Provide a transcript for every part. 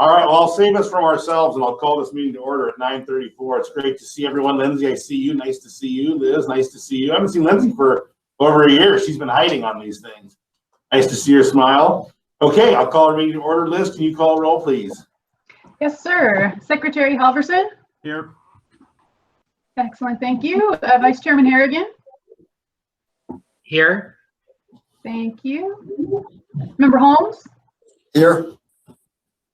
All right, well, I'll save us from ourselves and I'll call this meeting to order at 9:34. It's great to see everyone. Lindsay, I see you. Nice to see you. Liz, nice to see you. I haven't seen Lindsay for over a year. She's been hiding on these things. Nice to see her smile. Okay, I'll call our meeting to order. Liz, can you call roll, please? Yes, sir. Secretary Halverson? Here. Excellent, thank you. Vice Chairman Harrigan? Here. Thank you. Member Holmes? Here.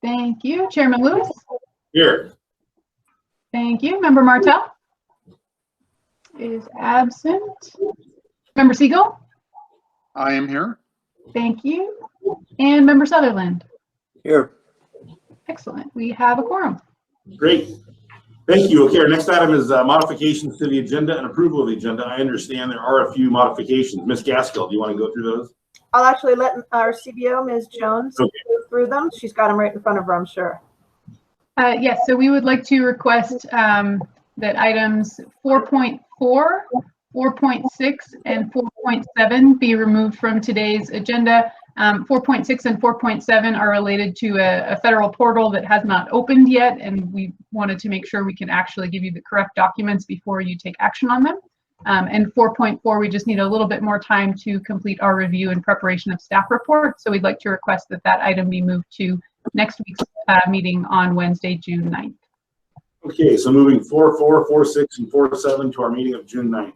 Thank you. Chairman Lewis? Here. Thank you. Member Martell? Is absent. Member Siegel? I am here. Thank you. And Member Sutherland? Here. Excellent. We have a quorum. Great. Thank you. Okay, our next item is modifications to the agenda and approval of the agenda. I understand there are a few modifications. Ms. Gaskell, do you want to go through those? I'll actually let our CBO, Ms. Jones, Okay. go through them. She's got them right in front of her, I'm sure. Yes, so we would like to request that items 4.4, 4.6, and 4.7 be removed from today's agenda. 4.6 and 4.7 are related to a federal portal that has not opened yet, and we wanted to make sure we can actually give you the correct documents before you take action on them. And 4.4, we just need a little bit more time to complete our review and preparation of staff report. So we'd like to request that that item be moved to next week's meeting on Wednesday, June 9th. Okay, so moving 4.4, 4.6, and 4.7 to our meeting of June 9th.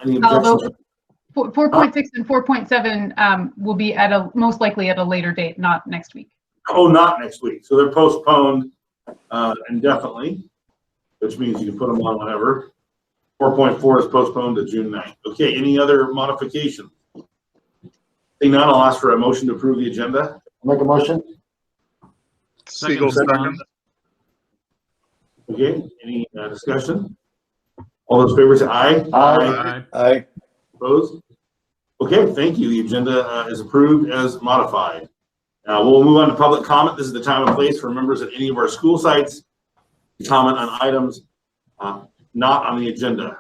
Any objections? 4.6 and 4.7 will be at most likely at a later date, not next week. Oh, not next week. So they're postponed indefinitely, which means you can put them on whenever. 4.4 is postponed to June 9th. Okay, any other modifications? Seeing none, I'll ask for a motion to approve the agenda. Make a motion. Siegel, second. Okay, any discussion? All those in favor say aye. Aye. Aye. Opposed? Okay, thank you. The agenda is approved as modified. We'll move on to public comment. This is the time and place for members at any of our school sites to comment on items not on the agenda.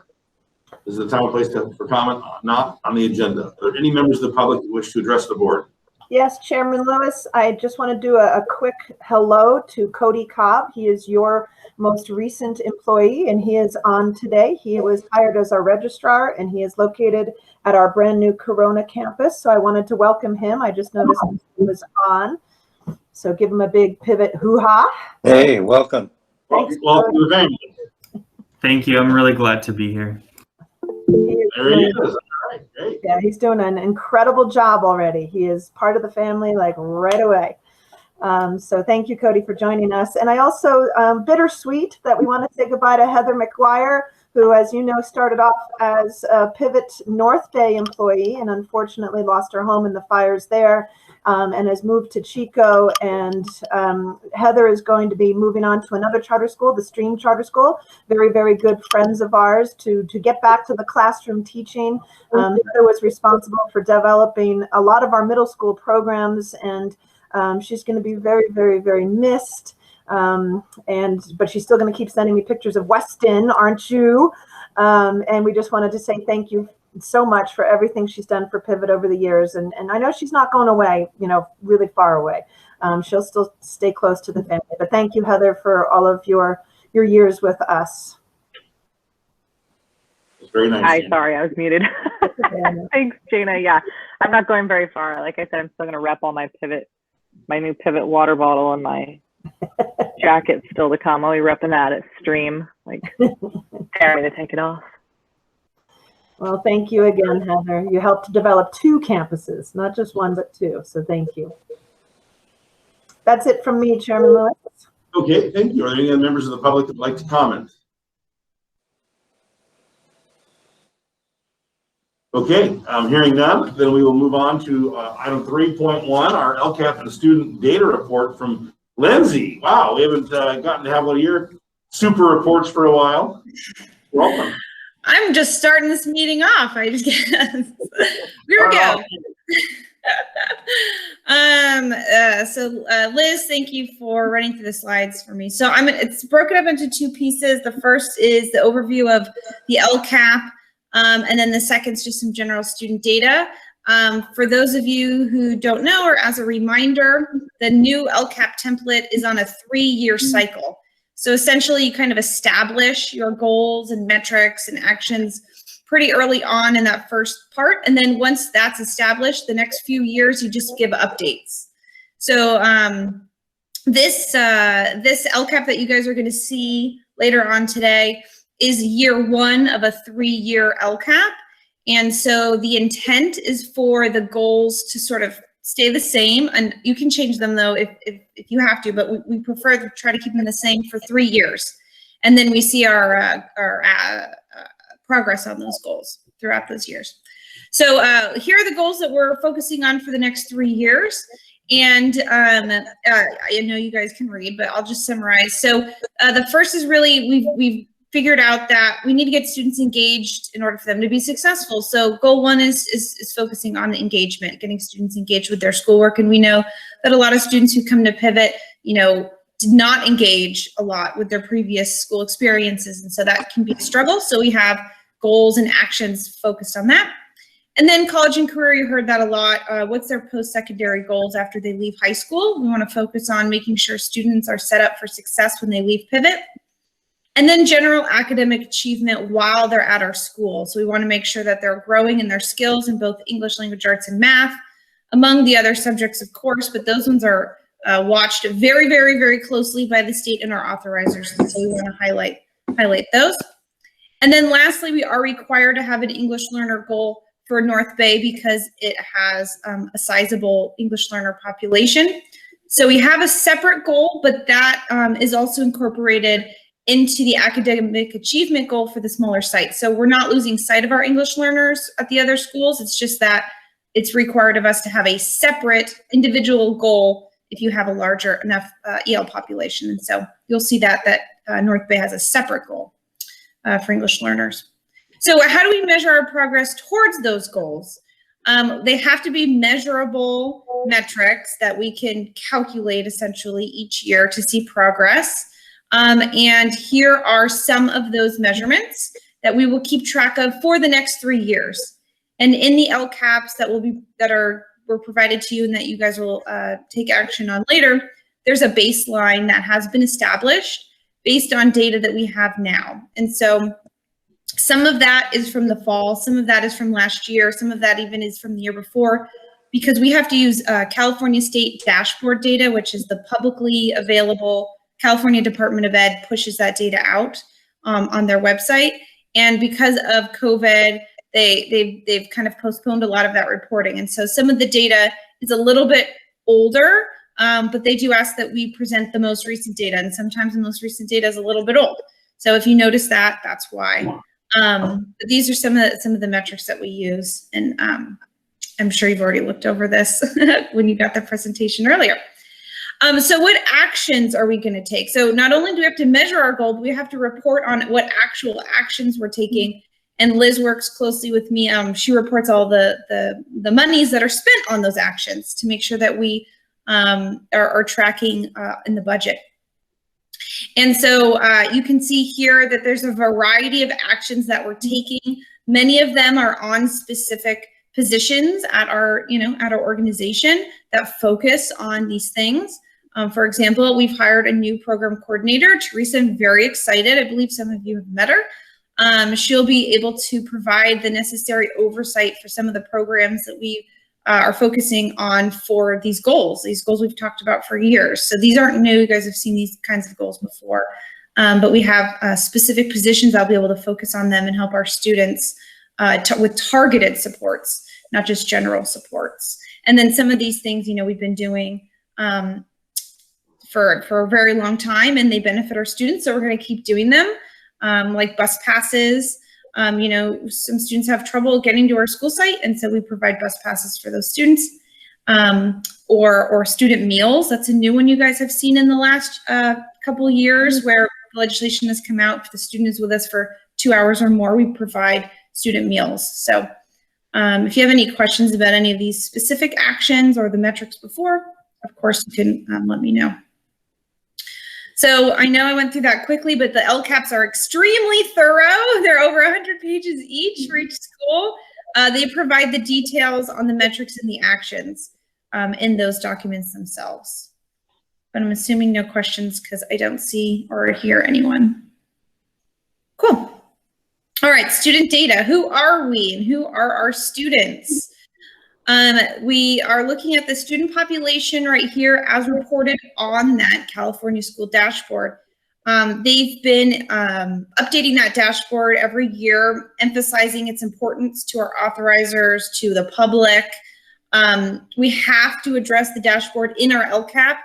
This is the time and place for comment not on the agenda. Are there any members of the public that wish to address the board? Yes, Chairman Lewis, I just want to do a quick hello to Cody Cobb. He is your most recent employee, and he is on today. He was hired as our registrar, and he is located at our brand new Corona campus. So I wanted to welcome him. I just noticed he was on. So give him a big pivot hoo-ha. Hey, welcome. Thanks, Welcome to the family. Thank you. I'm really glad to be here. There he is. All right, great. Yeah, he's doing an incredible job already. He is part of the family like right away. So thank you, Cody, for joining us. And I also, bittersweet that we want to say goodbye to Heather Mcguire, who, as you know, started off as a Pivot North Bay employee and unfortunately lost her home in the fires there, and has moved to Chico. And Heather is going to be moving on to another charter school, the Stream Charter School. Very, very good friends of ours to get back to the classroom teaching. Heather was responsible for developing a lot of our middle school programs, and she's going to be very, very, very missed. But she's still going to keep sending me pictures of Weston, aren't you? And we just wanted to say thank you so much for everything she's done for Pivot over the years. And I know she's not going away, you know, really far away. She'll still stay close to the family. But thank you, Heather, for all of your years with us. It's very nice. Hi, sorry, I was muted. Thanks, Jana. Yeah, I'm not going very far. Like I said, I'm still going to rep all my new Pivot water bottle and my jacket still to come. I'll be repping that at Stream, like daring to take it off. Well, thank you again, Heather. You helped develop 2 campuses, not just 1, but 2. So thank you. That's it from me, Chairman Lewis. Okay, thank you. Are there any other members of the public that would like to comment? Okay, hearing none, then we will move on to item 3.1, our Lcap and student data report from Lindsay. Wow, we haven't gotten to have one of your super reports for a while. Welcome. I'm just starting this meeting off. I just get here we go. Liz, thank you for running through the slides for me. So it's broken up into 2 pieces. The first is the overview of the Lcap, and then the second is just some general student data. For those of you who don't know, or as a reminder, the new Lcap template is on a 3-year cycle. So essentially you kind of establish your goals and metrics and actions pretty early on in that first part. And then once that's established, the next few years, you just give updates. So this Lcap that you guys are gonna see later on today is year 1 of a 3-year Lcap. And so the intent is for the goals to sort of stay the same, and you can change them though if you have to, but we prefer to try to keep them the same for 3 years. And then we see our progress on those goals throughout those years. So here are the goals that we're focusing on for the next 3 years. And I know you guys can read, but I'll just summarize. So the first is really, we've figured out that we need to get students engaged in order for them to be successful. So goal 1 is focusing on the engagement, getting students engaged with their schoolwork. And we know that a lot of students who come to Pivot, did not engage a lot with their previous school experiences. And so that can be a struggle. So we have goals and actions focused on that. And then college and career, you heard that a lot. What's their post-secondary goals after they leave high school? We want to focus on making sure students are set up for success when they leave Pivot. And then general academic achievement while they're at our school. So we want to make sure that they're growing in their skills in both English language arts and math, among the other subjects, of course, but those ones are watched very, very, very closely by the state and our authorizers. And so we want to highlight those. And then lastly, we are required to have an English learner goal for North Bay because it has a sizable English learner population. So we have a separate goal, but that is also incorporated into the academic achievement goal for the smaller site. So we're not losing sight of our English learners at the other schools. It's just that it's required of us to have a separate individual goal if you have a larger enough EL population. And so you'll see that North Bay has a separate goal for English learners. So how do we measure our progress towards those goals? They have to be measurable metrics that we can calculate essentially each year to see progress. And here are some of those measurements that we will keep track of for the next 3 years. And in the LCAPs that were provided to you and that you guys will take action on later, there's a baseline that has been established based on data that we have now. And so some of that is from the fall, some of that is from last year, some of that even is from the year before, because we have to use California State dashboard data, which is the publicly available. California Department of Ed pushes that data out on their website. And because of COVID, they've kind of postponed a lot of that reporting. And so some of the data is a little bit older, but they do ask that we present the most recent data. And sometimes the most recent data is a little bit old. So if you notice that, that's why. But these are some of the metrics that we use. And I'm sure you've already looked over this when you got the presentation earlier. So what actions are we going to take? So not only do we have to measure our goal, but we have to report on what actual actions we're taking. And Liz works closely with me. She reports all the monies that are spent on those actions to make sure that we are tracking in the budget. And so you can see here that there's a variety of actions that we're taking. Many of them are on specific positions at our organization that focus on these things. For example, we've hired a new program coordinator, Teresa. I'm very excited. I believe some of you have met her. She'll be able to provide the necessary oversight for some of the programs that we are focusing on for these goals we've talked about for years. So these aren't new. You guys have seen these kinds of goals before, but we have specific positions. I'll be able to focus on them and help our students with targeted supports, not just general supports. And then some of these things, we've been doing for a very long time, and they benefit our students. So we're going to keep doing them, like bus passes. Some students have trouble getting to our school site, and so we provide bus passes for those students, or student meals. That's a new one you guys have seen in the last couple of years, where legislation has come out. If the student is with us for 2 hours or more, we provide student meals. So if you have any questions about any of these specific actions or the metrics before, of course, you can let me know. So I know I went through that quickly, but the LCAPs are extremely thorough. They're over 100 pages each for each school. they provide the details on the metrics and the actions in those documents themselves. But I'm assuming no questions because I don't see or hear anyone. Cool. All right, student data. Who are we and who are our students? We are looking at the student population right here as reported on that California School Dashboard. They've been updating that dashboard every year, emphasizing its importance to our authorizers, to the public. We have to address the dashboard in our Lcap.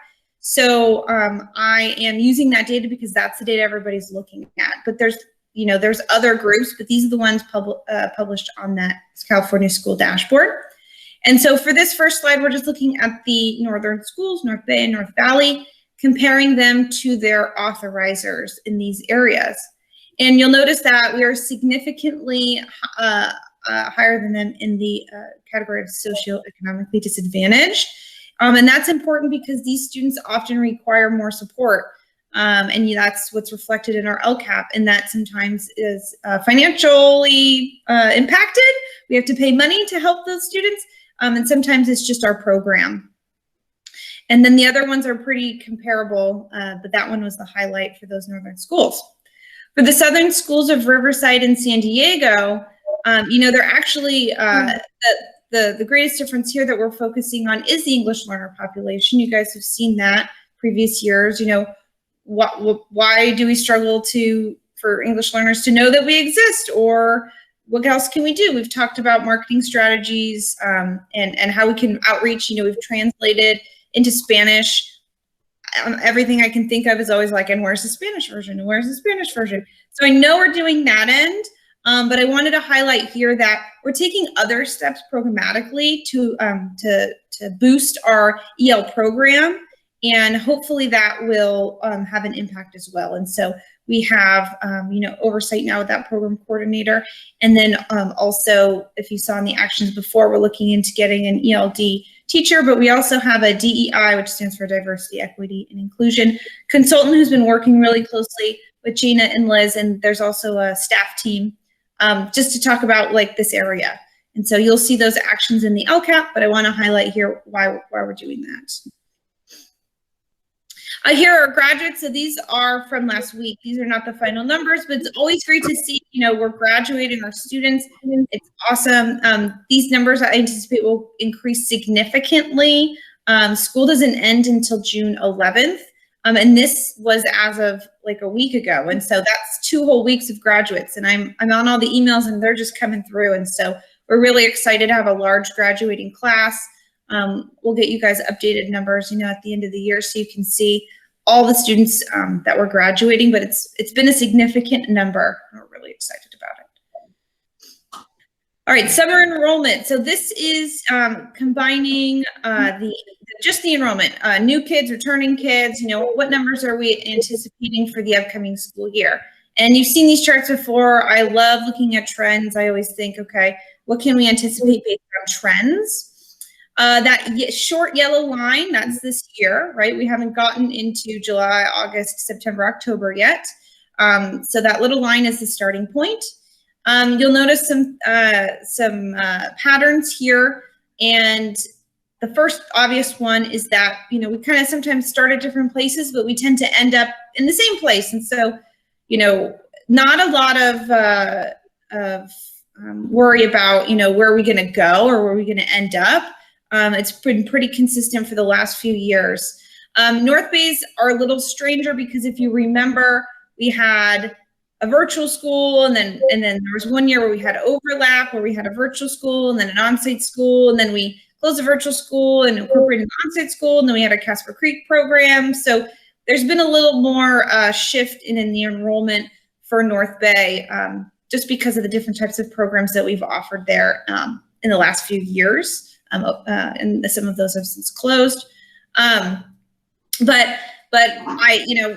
So I am using that data because that's the data everybody's looking at. But there's other groups, but these are the ones published on that California School Dashboard. And so for this first slide, we're just looking at the northern schools, North Bay and North Valley, comparing them to their authorizers in these areas. And you'll notice that we are significantly higher than them in the category of socioeconomically disadvantaged. And that's important because these students often require more support. And that's what's reflected in our Lcap, and that sometimes is financially impacted. We have to pay money to help those students, and sometimes it's just our program. And then the other ones are pretty comparable, but that one was the highlight for those northern schools. For the southern schools of Riverside and San Diego, they're actually, the greatest difference here that we're focusing on is the English learner population. You guys have seen that previous years. Why do we struggle for English learners to know that we exist, or what else can we do? We've talked about marketing strategies and how we can outreach. We've translated into Spanish. Everything I can think of is always like, and where's the Spanish version? And where's the Spanish version? So I know we're doing that end, but I wanted to highlight here that we're taking other steps programmatically to boost our EL program. And hopefully that will have an impact as well. And so we have, oversight now with that program coordinator. And then also, if you saw in the actions before, we're looking into getting an ELD teacher, but we also have a DEI, which stands for Diversity, Equity, and Inclusion consultant who's been working really closely with Gina and Liz. And there's also a staff team just to talk about this area. And so you'll see those actions in the Lcap, but I want to highlight here why we're doing that. Here are graduates. So these are from last week. These are not the final numbers, but it's always great to see, we're graduating our students. It's awesome. These numbers I anticipate will increase significantly. School doesn't end until June 11th. And this was as of a week ago. And so that's 2 whole weeks of graduates. And I'm on all the emails and they're just coming through. And so we're really excited to have a large graduating class. We'll get you guys updated numbers, at the end of the year, so you can see all the students that were graduating. But it's been a significant number. We're really excited about it. All right, summer enrollment. So this is combining just the enrollment, new kids, returning kids. What numbers are we anticipating for the upcoming school year? And you've seen these charts before. I love looking at trends. I always think, okay, what can we anticipate based on trends? That short yellow line, that's this year, right? We haven't gotten into July, August, September, October yet. So that little line is the starting point. You'll notice some patterns here. And the first obvious one is that, we kind of sometimes start at different places, but we tend to end up in the same place. And so, not a lot of worry about, where are we going to go or where are we going to end up. It's been pretty consistent for the last few years. North Bays are a little stranger because if you remember, we had a virtual school and then there was 1 year where we had overlap, where we had a virtual school and then an on-site school, and then we closed the virtual school and incorporated an on-site school, and then we had a Casper Creek program. So there's been a little more shift in the enrollment for North Bay, just because of the different types of programs that we've offered there in the last few years. And some of those have since closed. But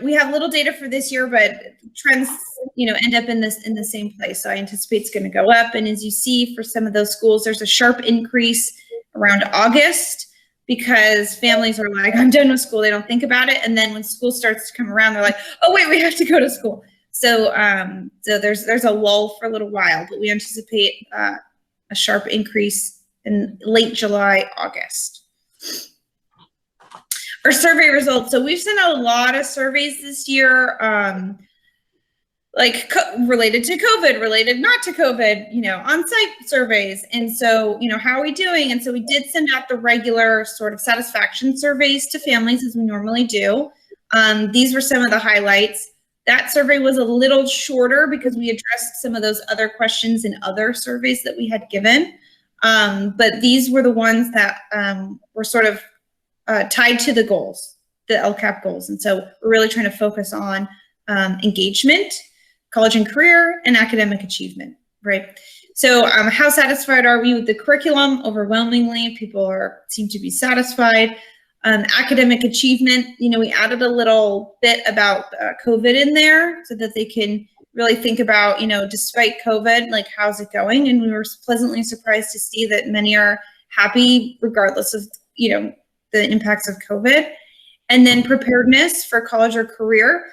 we have little data for this year, but trends, end up in the same place. So I anticipate it's going to go up. And as you see for some of those schools, there's a sharp increase around August because families are like, I'm done with school. They don't think about it. And then when school starts to come around, they're like, oh wait, we have to go to school. So there's a lull for a little while, but we anticipate a sharp increase in late July, August. Our survey results. So we've sent out a lot of surveys this year, related to COVID, related not to COVID, on-site surveys. And so, how are we doing? And so we did send out the regular sort of satisfaction surveys to families as we normally do. These were some of the highlights. That survey was a little shorter because we addressed some of those other questions in other surveys that we had given. But these were the ones that were sort of tied to the goals, the LCAP goals. And so we're really trying to focus on engagement, college and career, and academic achievement, right? So how satisfied are we with the curriculum? Overwhelmingly, people seem to be satisfied. Academic achievement, we added a little bit about COVID in there so that they can really think about, despite COVID, like how's it going? And we were pleasantly surprised to see that many are happy regardless of, the impacts of COVID. And then preparedness for college or career.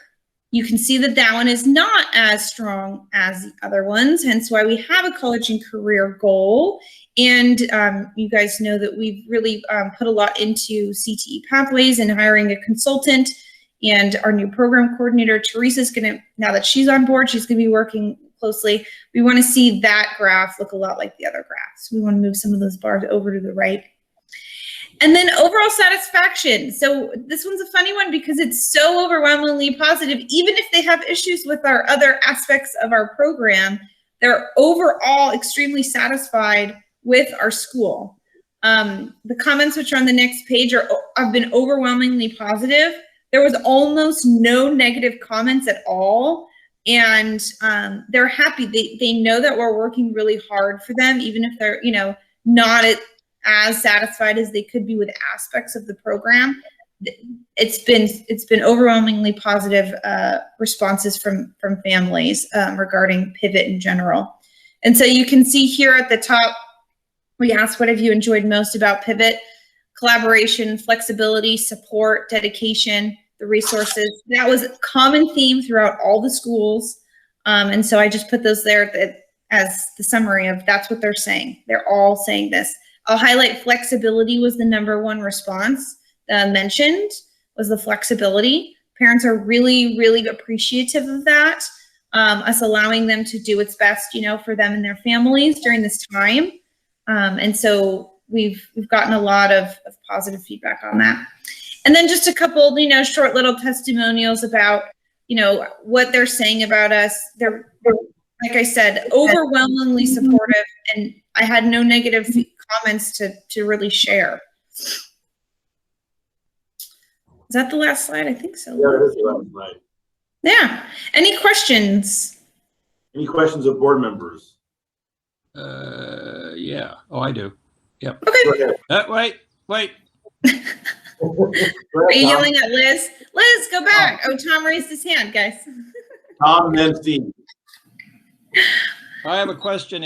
You can see that that one is not as strong as the other ones, hence why we have a college and career goal. And you guys know that we've really put a lot into CTE pathways and hiring a consultant. And our new program coordinator, Teresa's gonna, now that she's on board, she's gonna be working closely. We wanna see that graph look a lot like the other graphs. We wanna move some of those bars over to the right. And then overall satisfaction. So this one's a funny one because it's so overwhelmingly positive. Even if they have issues with our other aspects of our program, they're overall extremely satisfied with our school. The comments which are on the next page have been overwhelmingly positive. There was almost no negative comments at all. And they're happy. They know that we're working really hard for them, even if they're, not as satisfied as they could be with aspects of the program. It's been overwhelmingly positive responses from families regarding Pivot in general. And so you can see here at the top, we asked, what have you enjoyed most about Pivot? Collaboration, flexibility, support, dedication, the resources. That was a common theme throughout all the schools. And so I just put those there as the summary of that's what they're saying. They're all saying this. I'll highlight flexibility was the #1 response mentioned, was the flexibility. Parents are really, really appreciative of that. Us allowing them to do what's best, for them and their families during this time. And so we've gotten a lot of positive feedback on that. And then just a couple, short little testimonials about, what they're saying about us. They're, like I said, overwhelmingly supportive, and I had no negative comments to really share. Is that the last slide? I think so. Yeah, it is the last slide. Yeah. Any questions? Any questions of board members? Yeah. Oh, I do. Yep. Okay. Wait. Are you yelling at Liz? Liz, go back. Oh, Tom raised his hand, guys. Tom and then Steve. I have a question.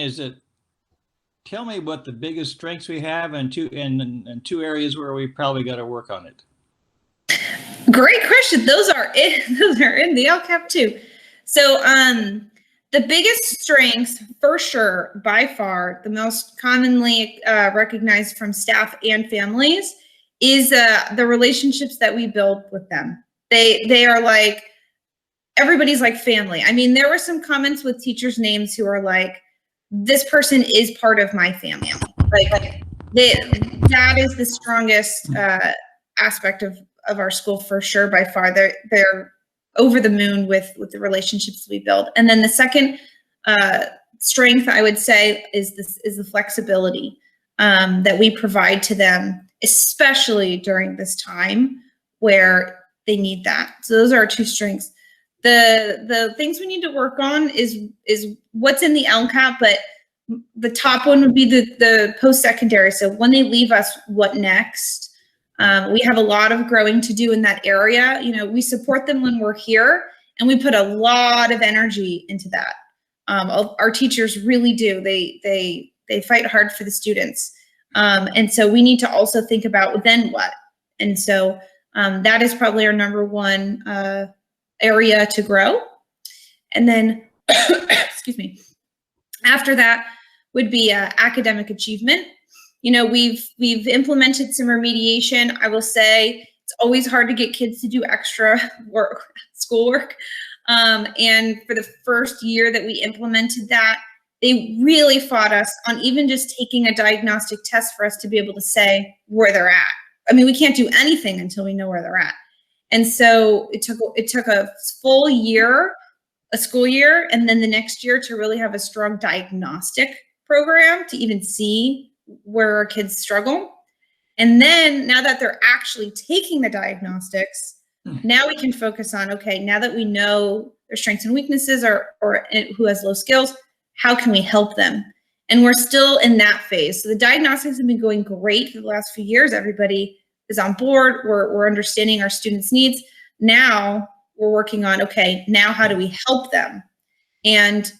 Tell me what the biggest strengths we have and two areas where we probably got to work on it. Great question. Those are in the LCAP too. So the biggest strengths, for sure, by far, the most commonly recognized from staff and families is the relationships that we build with them. They are like, everybody's like family. I mean, there were some comments with teachers' names who are like, this person is part of my family. Like that is the strongest aspect of our school, for sure, by far. They're over the moon with the relationships we build. And then the second strength, I would say, is the flexibility that we provide to them, especially during this time where they need that. So those are our two strengths. The things we need to work on is what's in the LCAP, but the top one would be the post-secondary. So when they leave us, what next? We have a lot of growing to do in that area. We support them when we're here, and we put a lot of energy into that. Our teachers really do. They fight hard for the students. And so we need to also think about then what? And so that is probably our #1 area to grow. And then, excuse me, after that, would be academic achievement. You know, we've implemented some remediation. I will say it's always hard to get kids to do extra work, schoolwork. And for the first year that we implemented that, they really fought us on even just taking a diagnostic test for us to be able to say where they're at. I mean, we can't do anything until we know where they're at. And so it took a full year, a school year, and then the next year to really have a strong diagnostic program to even see where our kids struggle. And then now that they're actually taking the diagnostics, now we can focus on, okay, now that we know their strengths and weaknesses or who has low skills, how can we help them? And we're still in that phase. So the diagnostics have been going great for the last few years. Everybody is on board. We're understanding our students' needs. Now we're working on, okay, now how do we help them? And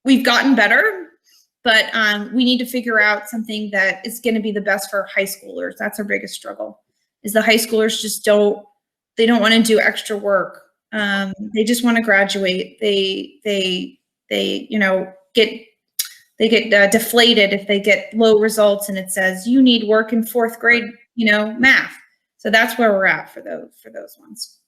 we've gotten better, but we need to figure out something that is going to be the best for high schoolers. That's our biggest struggle, is the high schoolers just don't want to do extra work. They just want to graduate. They get deflated if they get low results and it says you need work in 4th grade, math. So that's where we're at for those ones.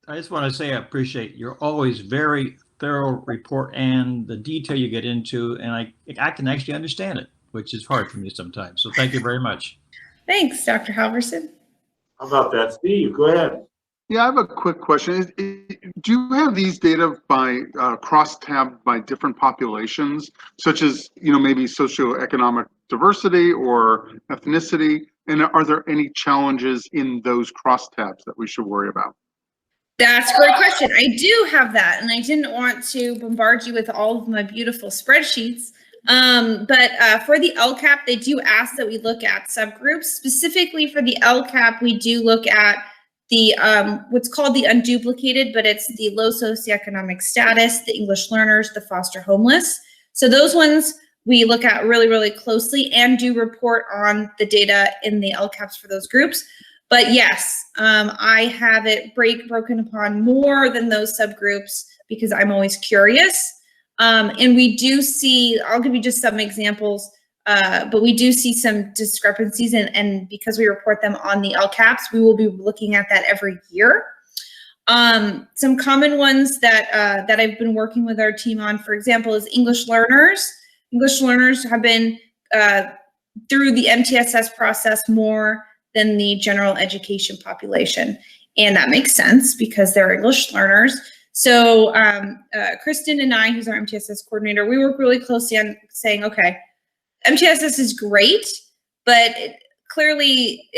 I just want to say I appreciate your always very thorough report and the detail you get into, and I can actually understand it, which is hard for me sometimes. So thank you very much. Thanks, Dr. Halverson. How about that, Steve? Go ahead. Yeah, I have a quick question. Do you have these data by cross-tab by different populations, such as, maybe socioeconomic diversity or ethnicity? And are there any challenges in those cross-tabs that we should worry about? That's a great question. I do have that, and I didn't want to bombard you with all of my beautiful spreadsheets. But for the Lcap, they do ask that we look at subgroups. Specifically for the Lcap, we do look at the what's called the unduplicated, but it's the low socioeconomic status, the English learners, the foster homeless. So those ones we look at really, really closely and do report on the data in the Lcaps for those groups. But yes, I have it broken upon more than those subgroups because I'm always curious. And we do see, I'll give you just some examples, but we do see some discrepancies, and because we report them on the Lcaps, we will be looking at that every year. Some common ones that I've been working with our team on, for example, is English learners. English learners have been through the MTSS process more than the general education population. And that makes sense because they're English learners. So Kristen and I, who's our MTSS coordinator, we work really closely on saying, okay, MTSS is great, but clearly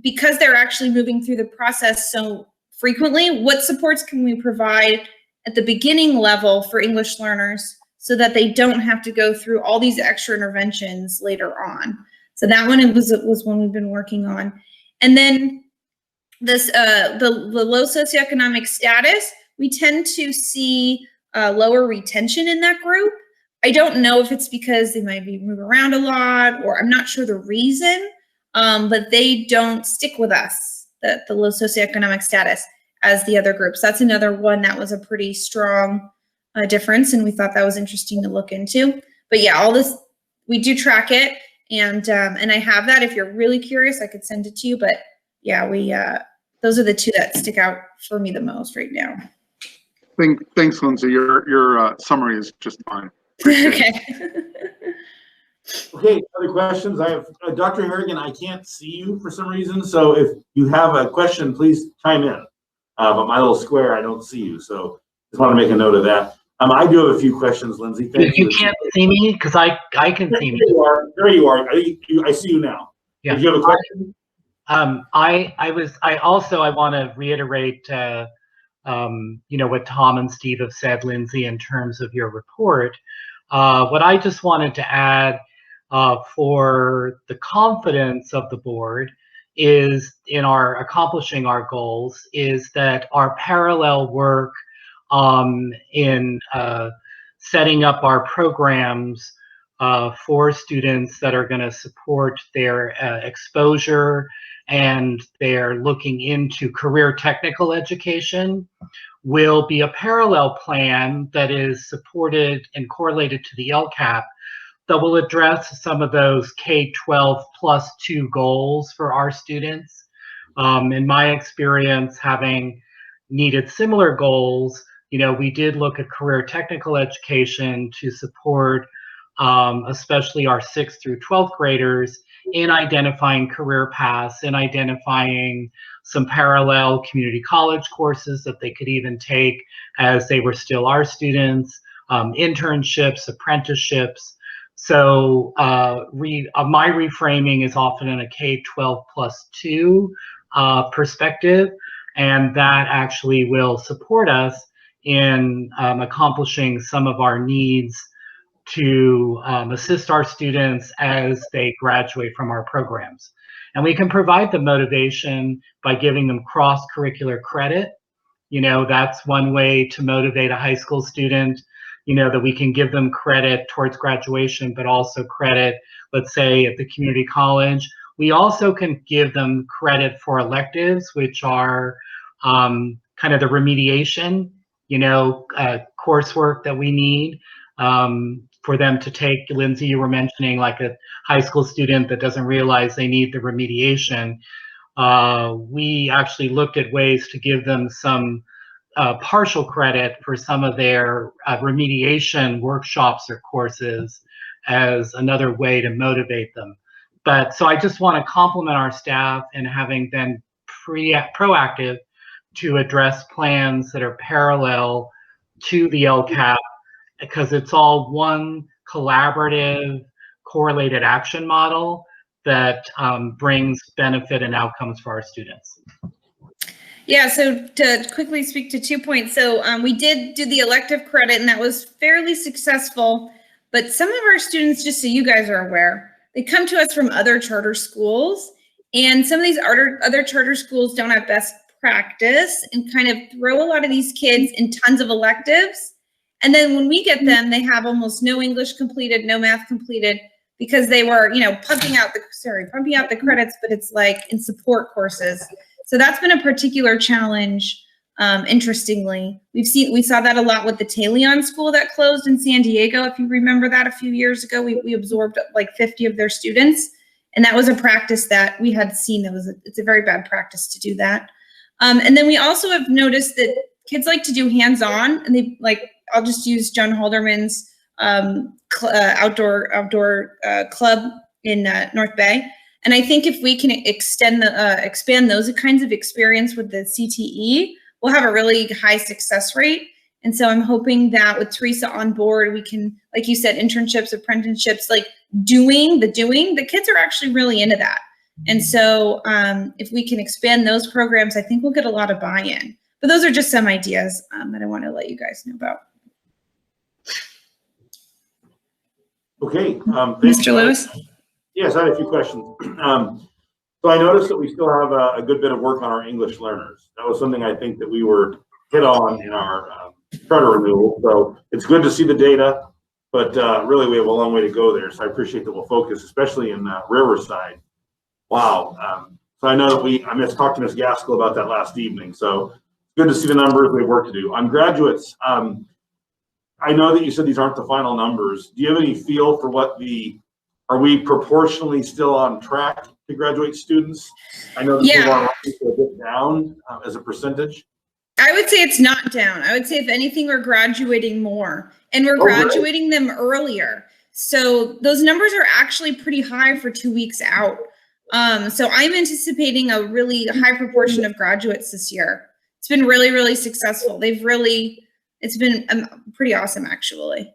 because they're actually moving through the process so frequently, what supports can we provide at the beginning level for English learners so that they don't have to go through all these extra interventions later on? So that one was one we've been working on. And then this the low socioeconomic status, we tend to see lower retention in that group. I don't know if it's because they might be moving around a lot, or I'm not sure the reason, but they don't stick with us, the low socioeconomic status, as the other groups. That's another one that was a pretty strong difference, and we thought that was interesting to look into. But yeah, all this, we do track it, and I have that. If you're really curious, I could send it to you. But yeah, those are the two that stick out for me the most right now. Thanks, Lindsay. Your summary is just fine. Okay. Okay, other questions? I have Dr. Harrigan, I can't see you for some reason, so if you have a question, please chime in. But my little square, I don't see you, so just want to make a note of that. I do have a few questions, Lindsay. Thank you. You can't see me because I can see me. There you are. I see you now. Yeah. Did you have a question? I want to reiterate what Tom and Steve have said, Lindsay, in terms of your report. What I just wanted to add for the confidence of the board is in our accomplishing our goals is that our parallel work in setting up our programs for students that are going to support their exposure and they're looking into career technical education will be a parallel plan that is supported and correlated to the Lcap, that will address some of those K-12 +2 goals for our students. In my experience, having needed similar goals, we did look at career technical education to support especially our 6th through 12th graders in identifying career paths, in identifying some parallel community college courses that they could even take as they were still our students, internships, apprenticeships. So my reframing is often in a K-12 +2 perspective, and that actually will support us in accomplishing some of our needs to assist our students as they graduate from our programs. And we can provide the motivation by giving them cross-curricular credit. That's one way to motivate a high school student, that we can give them credit towards graduation, but also credit, let's say, at the community college. We also can give them credit for electives, which are kind of the remediation, coursework that we need for them to take. Lindsay, you were mentioning like a high school student that doesn't realize they need the remediation. We actually looked at ways to give them some partial credit for some of their remediation workshops or courses as another way to motivate them. But so I just want to compliment our staff in having been proactive to address plans that are parallel to the Lcap, because it's all one collaborative, correlated action model that brings benefit and outcomes for our students. Yeah, so to quickly speak to 2 points. So we did do the elective credit, and that was fairly successful. But some of our students, just so you guys are aware, they come to us from other charter schools, and some of these other charter schools don't have best practice and kind of throw a lot of these kids in tons of electives. And then when we get them, they have almost no English completed, no math completed, because they were, pumping out the credits, but it's like in support courses. So that's been a particular challenge. Interestingly, we saw that a lot with the Talion school that closed in San Diego. If you remember that a few years ago, we absorbed like 50 of their students, and that was a practice that we had seen. It's a very bad practice to do that. And then we also have noticed that kids like to do hands-on, and they like. I'll just use John Halderman's outdoor club in North Bay. And I think if we can expand those kinds of experience with the CTE, we'll have a really high success rate. And so I'm hoping that with Teresa on board, we can, like you said, internships, apprenticeships, like the kids are actually really into that. And so if we can expand those programs, I think we'll get a lot of buy-in. But those are just some ideas that I want to let you guys know about. Okay. Mr. Lewis? Yes, I had a few questions. So I noticed that we still have a good bit of work on our English learners. That was something I think that we were hit on in our charter renewal. So it's good to see the data, but really we have a long way to go there. So I appreciate that we'll focus, especially in Riverside. Wow. So I know that I talked to Ms. Gaskell about that last evening. So good to see the numbers. We have work to do. On graduates, I know that you said these aren't the final numbers. Do you have any feel for are we proportionally still on track to graduate students? I know that people are a bit down as a percentage. I would say it's not down. I would say if anything, we're graduating more, and we're graduating them earlier. So those numbers are actually pretty high for 2 weeks out. So I'm anticipating a really high proportion of graduates this year. It's been really, really successful. It's been pretty awesome, actually.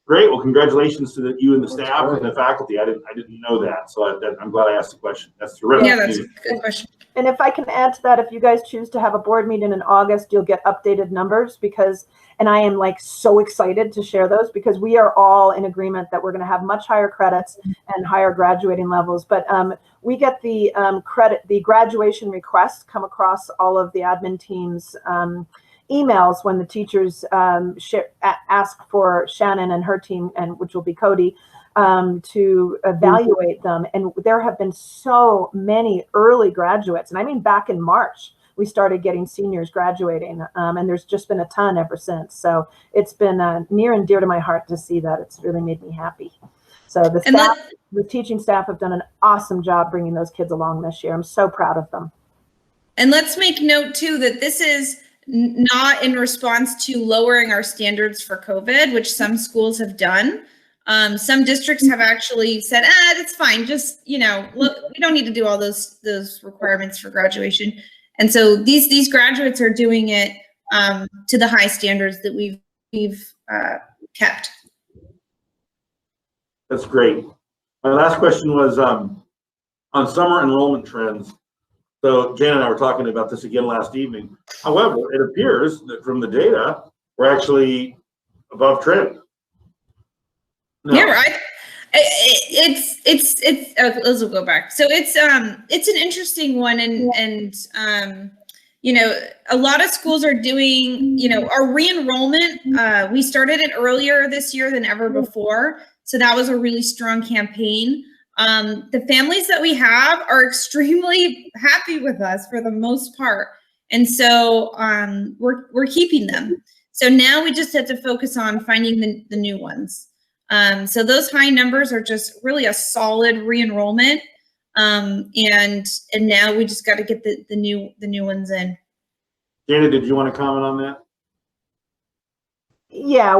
Great. Well, congratulations to you and the staff and the faculty. I didn't know that, so I'm glad I asked the question. That's terrific. Yeah, that's a good question. And if I can add to that, if you guys choose to have a board meeting in August, you'll get updated numbers and I am like so excited to share those, because we are all in agreement that we're going to have much higher credits and higher graduating levels. But we get the graduation requests come across all of the admin teams' emails when the teachers ask for Shannon and her team, and which will be Cody, to evaluate them. And there have been so many early graduates, and I mean back in March we started getting seniors graduating, and there's just been a ton ever since. So it's been near and dear to my heart to see that. It's really made me happy. So the teaching staff have done an awesome job bringing those kids along this year. I'm so proud of them. And let's make note too that this is not in response to lowering our standards for COVID, which some schools have done. Some districts have actually said, that's fine. Just, look, we don't need to do all those requirements for graduation. And so these graduates are doing it to the high standards that we've kept. That's great. My last question was on summer enrollment trends. So Jan and I were talking about this again last evening. However, it appears that from the data, we're actually above trend. No. Yeah, right. Let's go back. So it's an interesting one, and a lot of schools are doing, our re-enrollment. We started it earlier this year than ever before, so that was a really strong campaign. The families that we have are extremely happy with us for the most part, and so we're keeping them. So now we just have to focus on finding the new ones. So those high numbers are just really a solid re-enrollment, and now we just got to get the new ones in. Jana, did you want to comment on that? Yeah,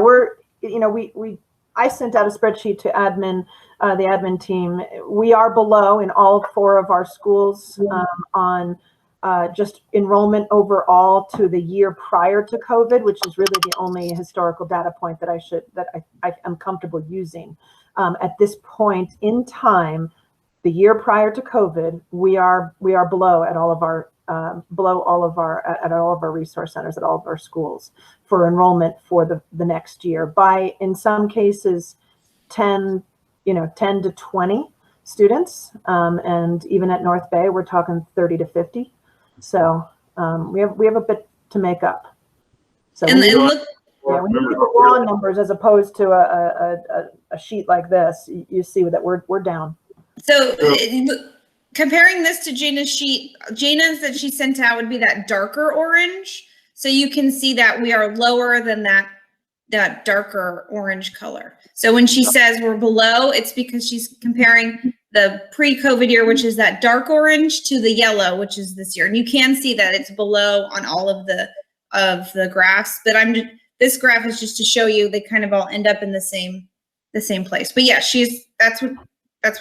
I sent out a spreadsheet to admin, the admin team. We are below in all 4 of our schools on just enrollment overall to the year prior to COVID, which is really the only historical data point that I am comfortable using. At this point in time, the year prior to COVID, we are below at all of our resource centers, at all of our schools for enrollment for the next year by, in some cases, 10 to 20 students, and even at North Bay, we're talking 30 to 50. So we have a bit to make up. So we need to get raw numbers as opposed to a sheet like this. You see that we're down. So comparing this to Jana's sheet, Jana's that she sent out would be that darker orange. So you can see that we are lower than that darker orange color. So when she says we're below, it's because she's comparing the pre-COVID year, which is that dark orange, to the yellow, which is this year. And you can see that it's below on all of the graphs. But this graph is just to show you they kind of all end up in the same place. But yeah, that's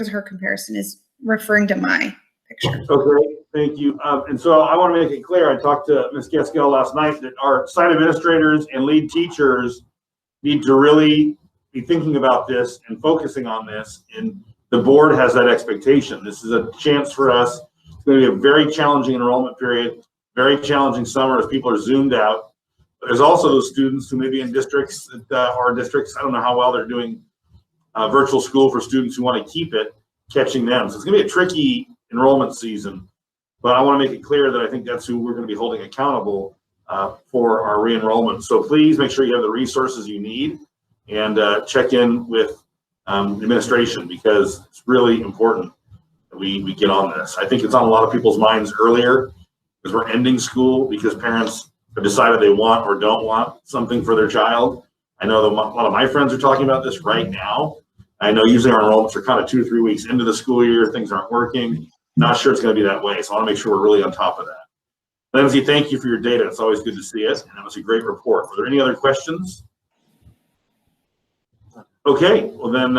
what her comparison is referring to my picture. Okay, thank you. And so I want to make it clear, I talked to Ms. Gaskell last night that our site administrators and lead teachers need to really be thinking about this and focusing on this, and the board has that expectation. This is a chance for us. It's going to be a very challenging enrollment period, very challenging summer as people are zoomed out. But there's also those students who may be in districts that are districts, I don't know how well they're doing virtual school for students who want to keep it, catching them. So it's going to be a tricky enrollment season, but I want to make it clear that I think that's who we're going to be holding accountable for our re-enrollment. So please make sure you have the resources you need and check in with administration, because it's really important that we get on this. I think it's on a lot of people's minds earlier because we're ending school because parents have decided they want or don't want something for their child. I know that a lot of my friends are talking about this right now. I know usually our enrollments are kind of 2 to 3 weeks into the school year. Things aren't working. Not sure it's going to be that way. So I want to make sure we're really on top of that. Lindsay, thank you for your data. It's always good to see it. And that was a great report. Were there any other questions? Okay, well then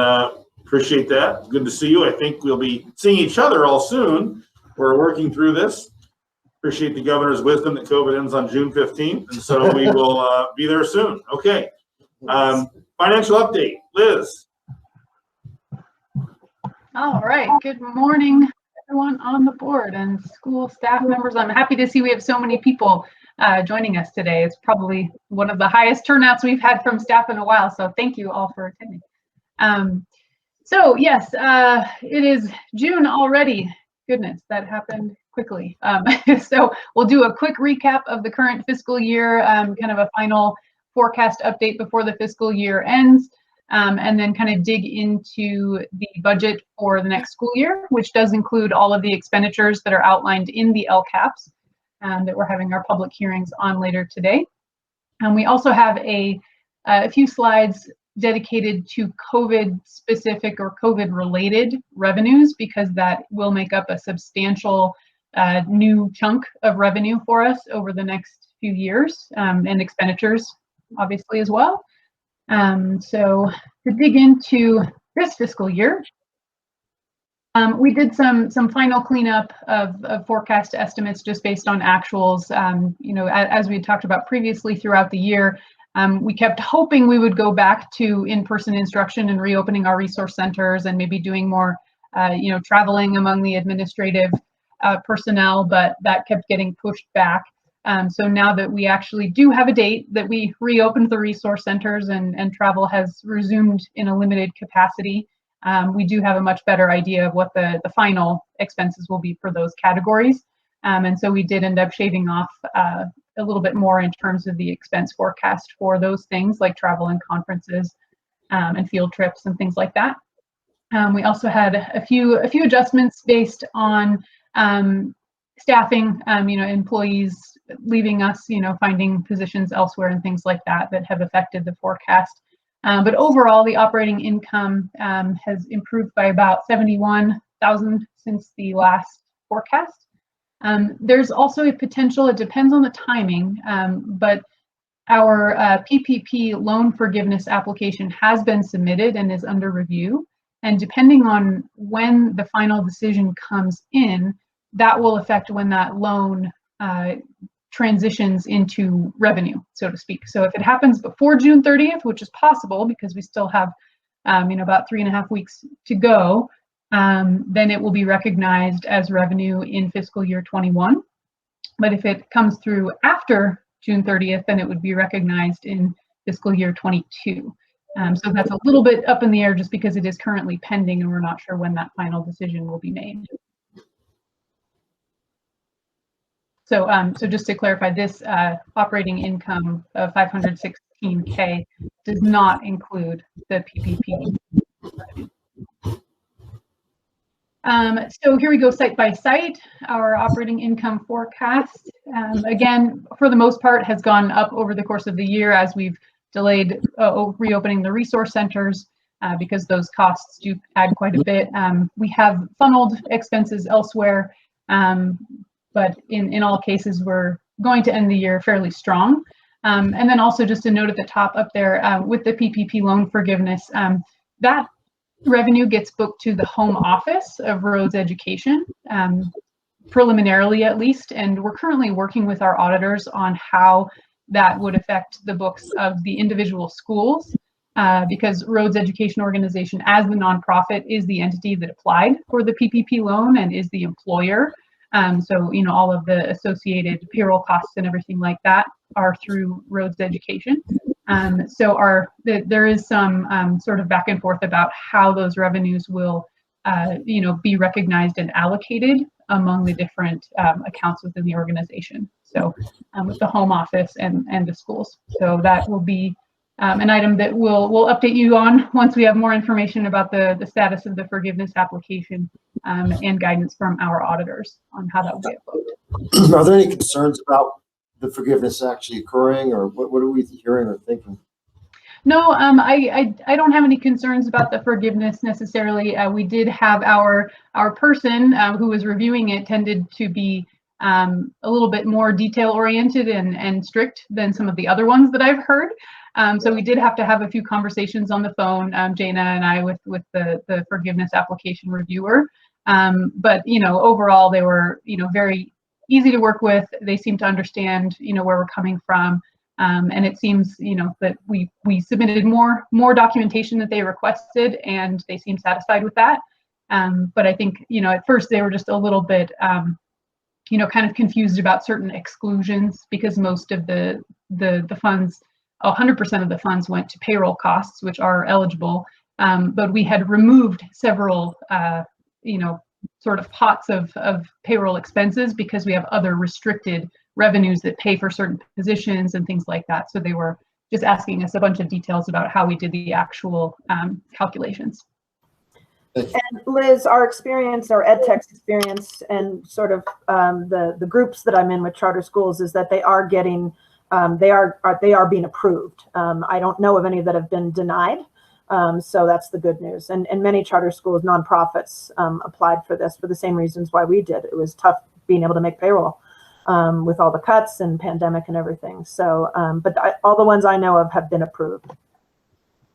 appreciate that. Good to see you. I think we'll be seeing each other all soon. We're working through this. Appreciate the governor's wisdom that COVID ends on June 15th. And so we will be there soon. Okay. Financial update, Liz. All right, good morning, everyone on the board and school staff members. I'm happy to see we have so many people joining us today. It's probably one of the highest turnouts we've had from staff in a while, so thank you all for attending. So yes, it is June already. Goodness, that happened quickly. So we'll do a quick recap of the current fiscal year, kind of a final forecast update before the fiscal year ends. And then kind of dig into the budget for the next school year, which does include all of the expenditures that are outlined in the Lcaps that we're having our public hearings on later today. And we also have a few slides dedicated to COVID specific or COVID related revenues, because that will make up a substantial new chunk of revenue for us over the next few years, and expenditures obviously as well. So to dig into this fiscal year, we did some final cleanup of forecast estimates just based on actuals. You know, as we talked about previously throughout the year, we kept hoping we would go back to in-person instruction and reopening our resource centers and maybe doing more, you know, traveling among the administrative personnel, but that kept getting pushed back. So now that we actually do have a date that we reopened the resource centers and travel has resumed in a limited capacity, we do have a much better idea of what the final expenses will be for those categories. And so we did end up shaving off a little bit more in terms of the expense forecast for those things like travel and conferences and field trips and things like that. We also had a few adjustments based on staffing, you know, employees leaving us, you know, finding positions elsewhere and things like that that have affected the forecast. But overall, the operating income has improved by about $71,000 since the last forecast. There's also a potential, it depends on the timing, but our PPP loan forgiveness application has been submitted and is under review. And depending on when the final decision comes in, that will affect when that loan transitions into revenue, so to speak. So if it happens before June 30th, which is possible because we still have you know, about 3.5 weeks to go, then it will be recognized as revenue in fiscal year 21. But if it comes through after June 30th, then it would be recognized in fiscal year 22. So that's a little bit up in the air just because it is currently pending and we're not sure when that final decision will be made. So, so just to clarify, this operating income of $516K does not include the PPP. So here we go site by site. Our operating income forecast, again, for the most part, has gone up over the course of the year as we've delayed reopening the resource centers because those costs do add quite a bit. We have funneled expenses elsewhere, but in all cases, we're going to end the year fairly strong. And then also just a note at the top up there with the PPP loan forgiveness, that revenue gets booked to the home office of Rhodes Education, preliminarily at least. And we're currently working with our auditors on how that would affect the books of the individual schools, because Rhodes Education Organization, as the nonprofit, is the entity that applied for the PPP loan and is the employer. So, you know, all of the associated payroll costs and everything like that are through Rhodes Education. So there is some sort of back and forth about how those revenues will, you know, be recognized and allocated among the different accounts within the organization. So with the home office and the schools. So that will be an item that we'll update you on once we have more information about the status of the forgiveness application and guidance from our auditors on how that will get booked. Are there any concerns about the forgiveness actually occurring, or what are we hearing or thinking? No, I don't have any concerns about the forgiveness necessarily. We did have our person who was reviewing it tended to be a little bit more detail oriented and strict than some of the other ones that I've heard. So we did have to have a few conversations on the phone, Jana and I, with the forgiveness application reviewer. But, you know, overall, they were, you know, very easy to work with. They seem to understand, you know, where we're coming from. And it seems, you know, that we submitted more documentation that they requested, and they seem satisfied with that. But I think, you know, at first they were just a little bit, you know, kind of confused about certain exclusions because most of the funds, 100% of the funds went to payroll costs, which are eligible. But we had removed several, you know, sort of pots of payroll expenses because we have other restricted revenues that pay for certain positions and things like that. So they were just asking us a bunch of details about how we did the actual calculations. And Liz, our experience, our EdTech experience, and sort of the groups that I'm in with charter schools is that they are getting they are being approved. I don't know of any that have been denied. So that's the good news. And many charter schools, nonprofits applied for this for the same reasons why we did. It was tough being able to make payroll with all the cuts and pandemic and everything. So, all the ones I know of have been approved.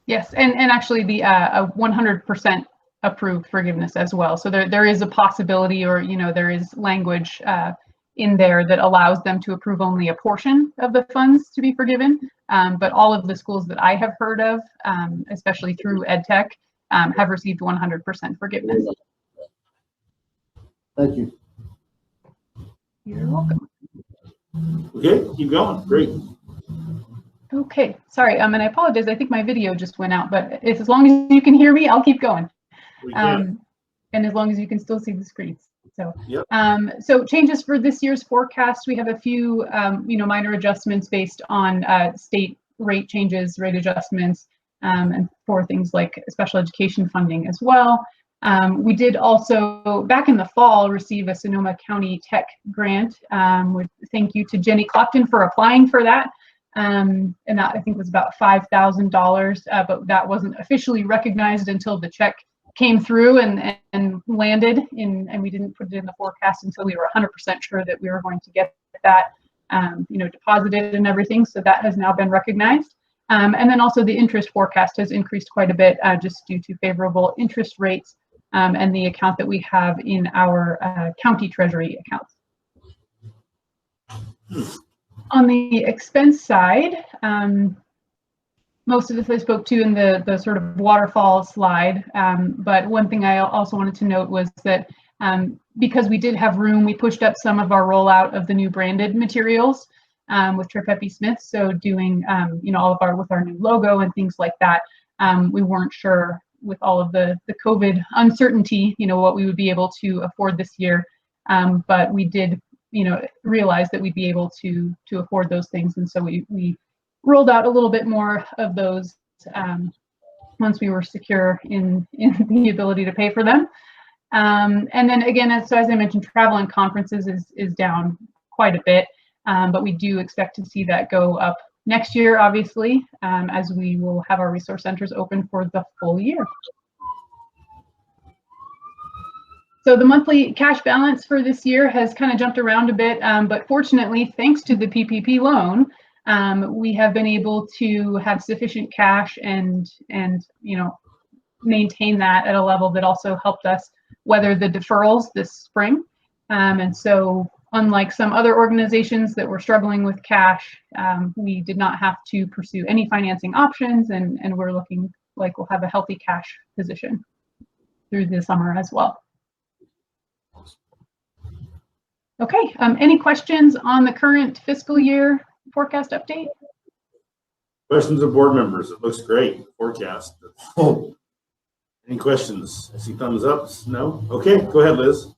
Yes, and actually the 100% approved forgiveness as well. So there is a possibility, or there is language in there that allows them to approve only a portion of the funds to be forgiven. But all of the schools that I have heard of, especially through EdTech, have received 100% forgiveness. Thank you. You're welcome. Okay, keep going. Great. Okay, sorry, and I apologize. I think my video just went out, but as long as you can hear me, I'll keep going. And as long as you can still see the screens. So, yep. So changes for this year's forecast, we have a few, minor adjustments based on state rate changes, rate adjustments, and for things like special education funding as well. We did also, back in the fall, receive a Sonoma County Tech grant. With thank you to Jenny Clopton for applying for that. And that I think was about $5,000, but that wasn't officially recognized until the check came through and landed in, and we didn't put it in the forecast until we were 100% sure that we were going to get that, deposited and everything. So that has now been recognized. And then also the interest forecast has increased quite a bit just due to favorable interest rates and the account that we have in our county treasury accounts. On the expense side, most of this I spoke to in the sort of waterfall slide, but one thing I also wanted to note was that because we did have room, we pushed up some of our rollout of the new branded materials with Trip Epi Smith. So doing, all of with our new logo and things like that. We weren't sure with all of the COVID uncertainty, what we would be able to afford this year. But we did, realize that we'd be able to afford those things. And so we rolled out a little bit more of those once we were secure in the ability to pay for them. And then again, as I mentioned, travel and conferences is down quite a bit, but we do expect to see that go up next year, obviously, as we will have our resource centers open for the full year. So the monthly cash balance for this year has kind of jumped around a bit, but fortunately, thanks to the PPP loan, we have been able to have sufficient cash and maintain that at a level that also helped us weather the deferrals this spring. And so unlike some other organizations that were struggling with cash, we did not have to pursue any financing options, and we're looking like we'll have a healthy cash position through the summer as well. Okay, any questions on the current fiscal year forecast update? Questions of board members? It looks great, forecast. Any questions? I see thumbs up. No? Okay, go ahead, Liz.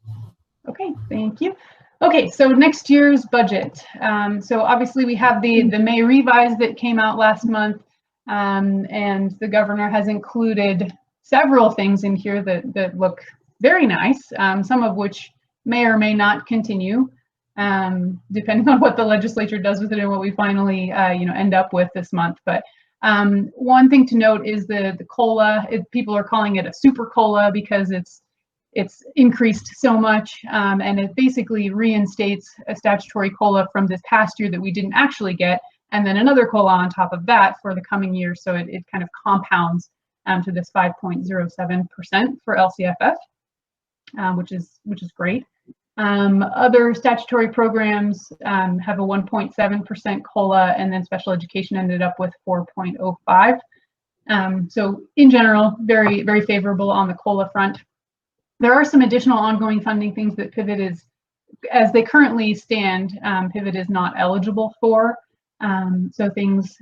Okay, thank you. Okay, so next year's budget. So obviously we have the May revise that came out last month, and the governor has included several things in here that look very nice, some of which may or may not continue, depending on what the legislature does with it and what we finally end up with this month. But one thing to note is the COLA. People are calling it a super COLA because it's increased so much, and it basically reinstates a statutory COLA from this past year that we didn't actually get, and then another COLA on top of that for the coming year. So it kind of compounds to this 5.07% for LCFF, which is great. Other statutory programs have a 1.7% COLA, and then special education ended up with 4.05. So in general, very, very favorable on the COLA front. There are some additional ongoing funding things that Pivot is, as they currently stand, Pivot is not eligible for. So things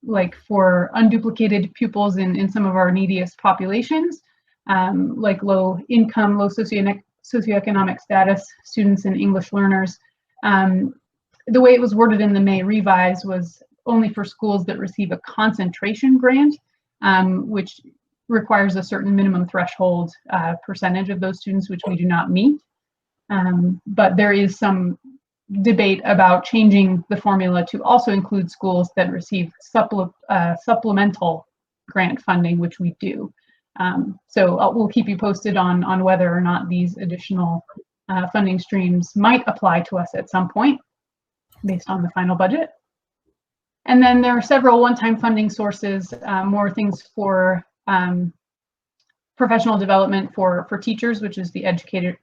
like for unduplicated pupils in some of our neediest populations, like low income, low socioeconomic status students and English learners. The way it was worded in the May revise was only for schools that receive a concentration grant, which requires a certain minimum threshold percentage of those students, which we do not meet. But there is some debate about changing the formula to also include schools that receive supplemental grant funding, which we do. So we'll keep you posted on whether or not these additional funding streams might apply to us at some point based on the final budget. And then there are several one-time funding sources, more things for professional development for teachers, which is the Educator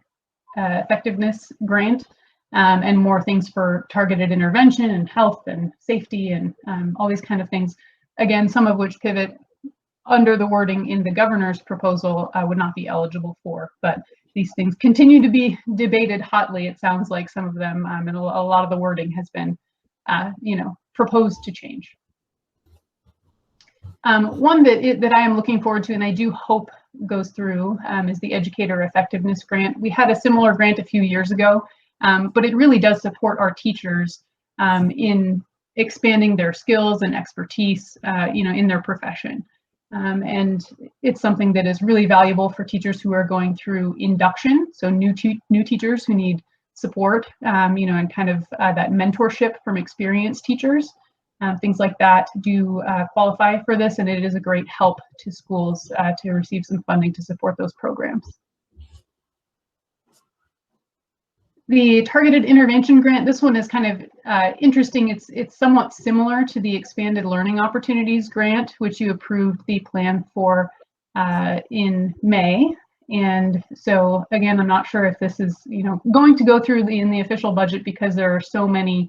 effectiveness grant, and more things for targeted intervention and health and safety and all these kind of things. Again, some of which pivot under the wording in the governor's proposal would not be eligible for, but these things continue to be debated hotly. It sounds like some of them, and a lot of the wording has been, proposed to change. One that I am looking forward to, and I do hope goes through, is the Educator Effectiveness Grant. We had a similar grant a few years ago, but it really does support our teachers in expanding their skills and expertise, in their profession. And it's something that is really valuable for teachers who are going through induction. So new teachers who need support, and kind of that mentorship from experienced teachers. Things like that do qualify for this, and it is a great help to schools to receive some funding to support those programs. The Targeted Intervention Grant, this one is kind of interesting. It's somewhat similar to the Expanded Learning Opportunities Grant, which you approved the plan for in May. And so again, I'm not sure if this is going to go through in the official budget because there are so many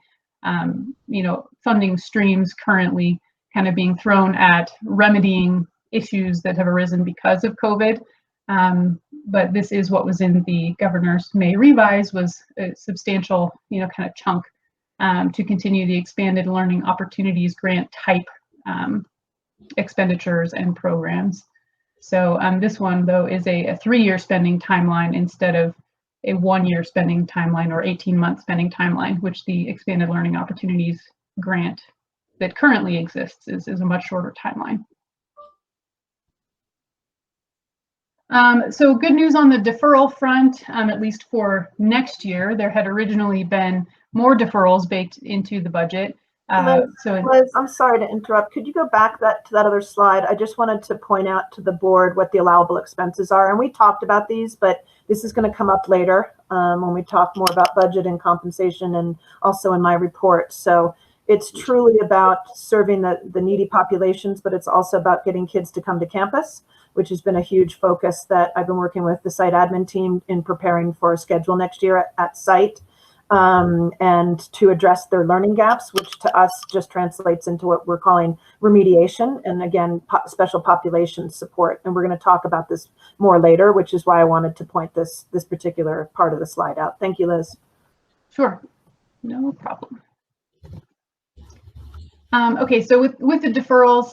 funding streams currently kind of being thrown at remedying issues that have arisen because of COVID. But this is what was in the governor's May revise, was a substantial, kind of chunk to continue the Expanded Learning Opportunities Grant type expenditures and programs. So this one, though, is a 3-year spending timeline instead of a 1-year spending timeline or 18-month spending timeline, which the Expanded Learning Opportunities Grant that currently exists is a much shorter timeline. So good news on the deferral front, at least for next year. There had originally been more deferrals baked into the budget. Liz, I'm sorry to interrupt. Could you go back to that other slide? I just wanted to point out to the board what the allowable expenses are. And we talked about these, but this is going to come up later when we talk more about budget and compensation and also in my report. So it's truly about serving the needy populations, but it's also about getting kids to come to campus, which has been a huge focus that I've been working with the site admin team in preparing for a schedule next year at site. And to address their learning gaps, which to us just translates into what we're calling remediation, and again, special population support. And we're going to talk about this more later, which is why I wanted to point this particular part of the slide out. Thank you, Liz. Sure, no problem. Okay, so with the deferrals,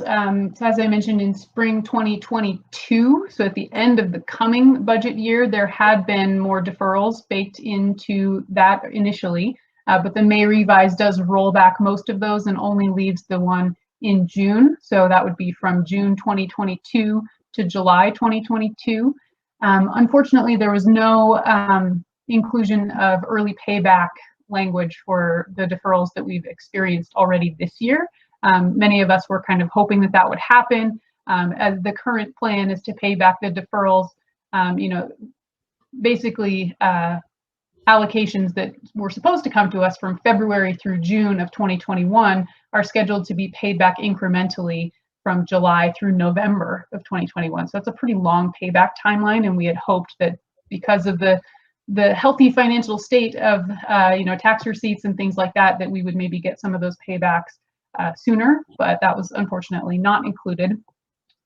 so as I mentioned in spring 2022, so at the end of the coming budget year, there had been more deferrals baked into that initially, but the May revise does roll back most of those and only leaves the one in June. So that would be from June 2022 to July 2022. Unfortunately, there was no inclusion of early payback language for the deferrals that we've experienced already this year. Many of us were kind of hoping that would happen, as the current plan is to pay back the deferrals, basically allocations that were supposed to come to us from February through June of 2021 are scheduled to be paid back incrementally from July through November of 2021. So that's a pretty long payback timeline, and we had hoped that because of the healthy financial state of tax receipts and things like that, that we would maybe get some of those paybacks sooner, but that was unfortunately not included.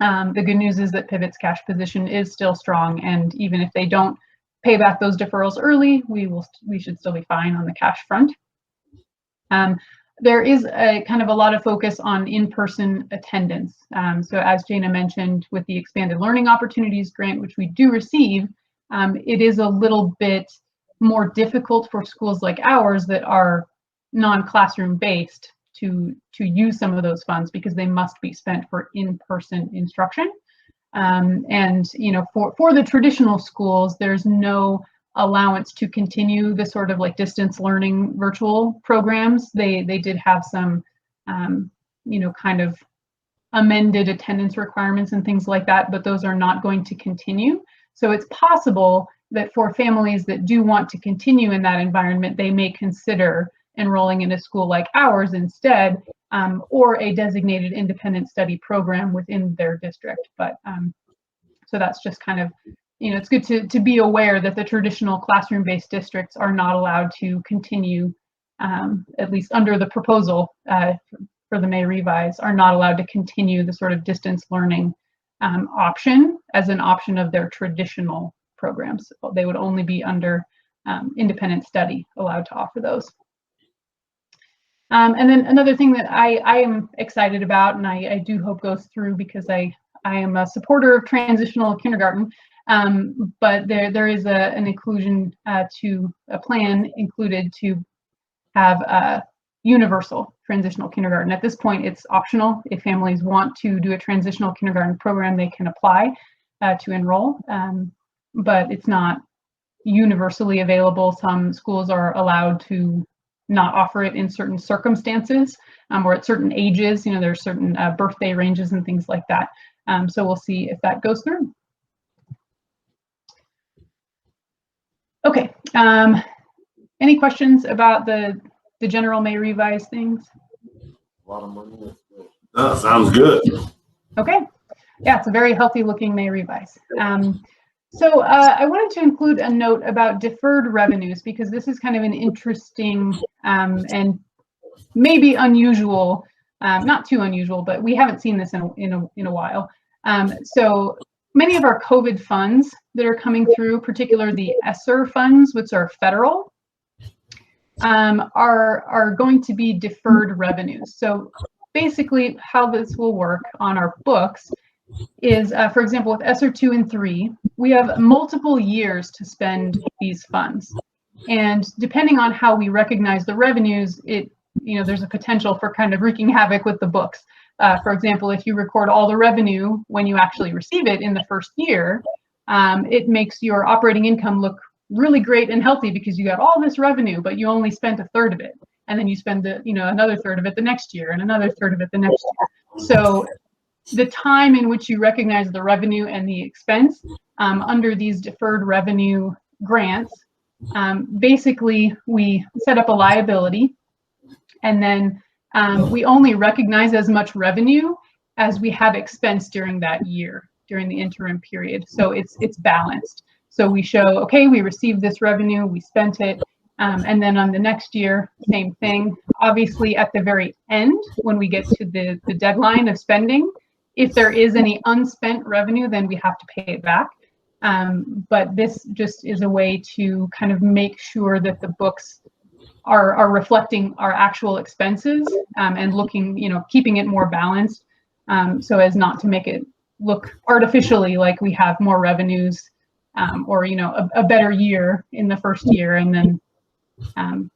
The good news is that Pivot's cash position is still strong, and even if they don't pay back those deferrals early, we should still be fine on the cash front. There is a kind of a lot of focus on in-person attendance. So as Jana mentioned, with the Expanded Learning Opportunities Grant, which we do receive, it is a little bit more difficult for schools like ours that are non-classroom based to use some of those funds because they must be spent for in-person instruction. And for the traditional schools, there's no allowance to continue the sort of like distance learning virtual programs. They did have some, you know, kind of amended attendance requirements and things like that, but those are not going to continue. So it's possible that for families that do want to continue in that environment, they may consider enrolling in a school like ours instead, or a designated independent study program within their district. But so that's just kind of, you know, it's good to be aware that the traditional classroom-based districts are not allowed to continue, at least under the proposal for the May revise, are not allowed to continue the sort of distance learning option as an option of their traditional programs. They would only be under independent study allowed to offer those. And then another thing that I am excited about, and I do hope goes through, because I am a supporter of transitional kindergarten, but there is an inclusion to a plan included to have a universal transitional kindergarten. At this point, it's optional. If families want to do a transitional kindergarten program, they can apply to enroll, but it's not universally available. Some schools are allowed to not offer it in certain circumstances, or at certain ages. You know, there's certain birthday ranges and things like that. So we'll see if that goes through. Okay. Any questions about the general May revise things? A lot of money. That sounds good. Okay. Yeah, it's a very healthy looking May revise. So I wanted to include a note about deferred revenues, because this is kind of an interesting and maybe unusual, not too unusual, but we haven't seen this in a while. So many of our COVID funds that are coming through, particularly the ESSER funds, which are federal, are going to be deferred revenues. So basically how this will work on our books is, for example, with ESSER 2 and 3, we have multiple years to spend these funds. And depending on how we recognize the revenues, there's a potential for kind of wreaking havoc with the books. For example, if you record all the revenue when you actually receive it in the first year, it makes your operating income look really great and healthy because you got all this revenue, but you only spent a third of it. And then you spend another third of it the next year and another third of it the next year. So the time in which you recognize the revenue and the expense under these deferred revenue grants, basically we set up a liability, and then we only recognize as much revenue as we have expense during that year, during the interim period. So it's balanced. So we show, okay, we received this revenue, we spent it, and then on the next year, same thing. Obviously, at the very end, when we get to the deadline of spending, if there is any unspent revenue, then we have to pay it back. But this just is a way to kind of make sure that the books are reflecting our actual expenses and looking, keeping it more balanced, so as not to make it look artificially like we have more revenues or a better year in the first year, and then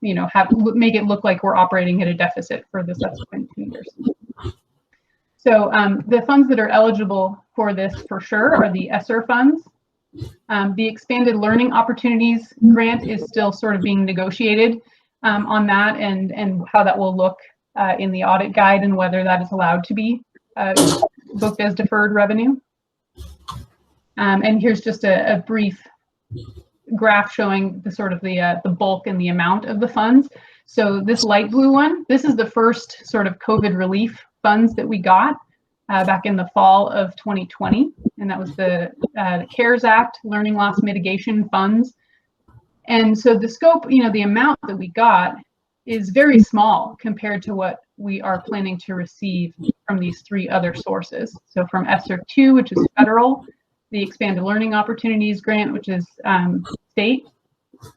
make it look like we're operating at a deficit for the subsequent 2 years. So the funds that are eligible for this for sure are the ESSER funds. The Expanded Learning Opportunities grant is still sort of being negotiated on that, and how that will look in the audit guide, and whether that is allowed to be booked as deferred revenue. And here's just a brief graph showing the sort of the bulk and the amount of the funds. So this light blue one, this is the first sort of COVID relief funds that we got back in the fall of 2020, and that was the CARES Act Learning Loss Mitigation Funds. And so the scope, the amount that we got is very small compared to what we are planning to receive from these 3 other sources. So from ESSER 2, which is federal, the Expanded Learning Opportunities Grant, which is state,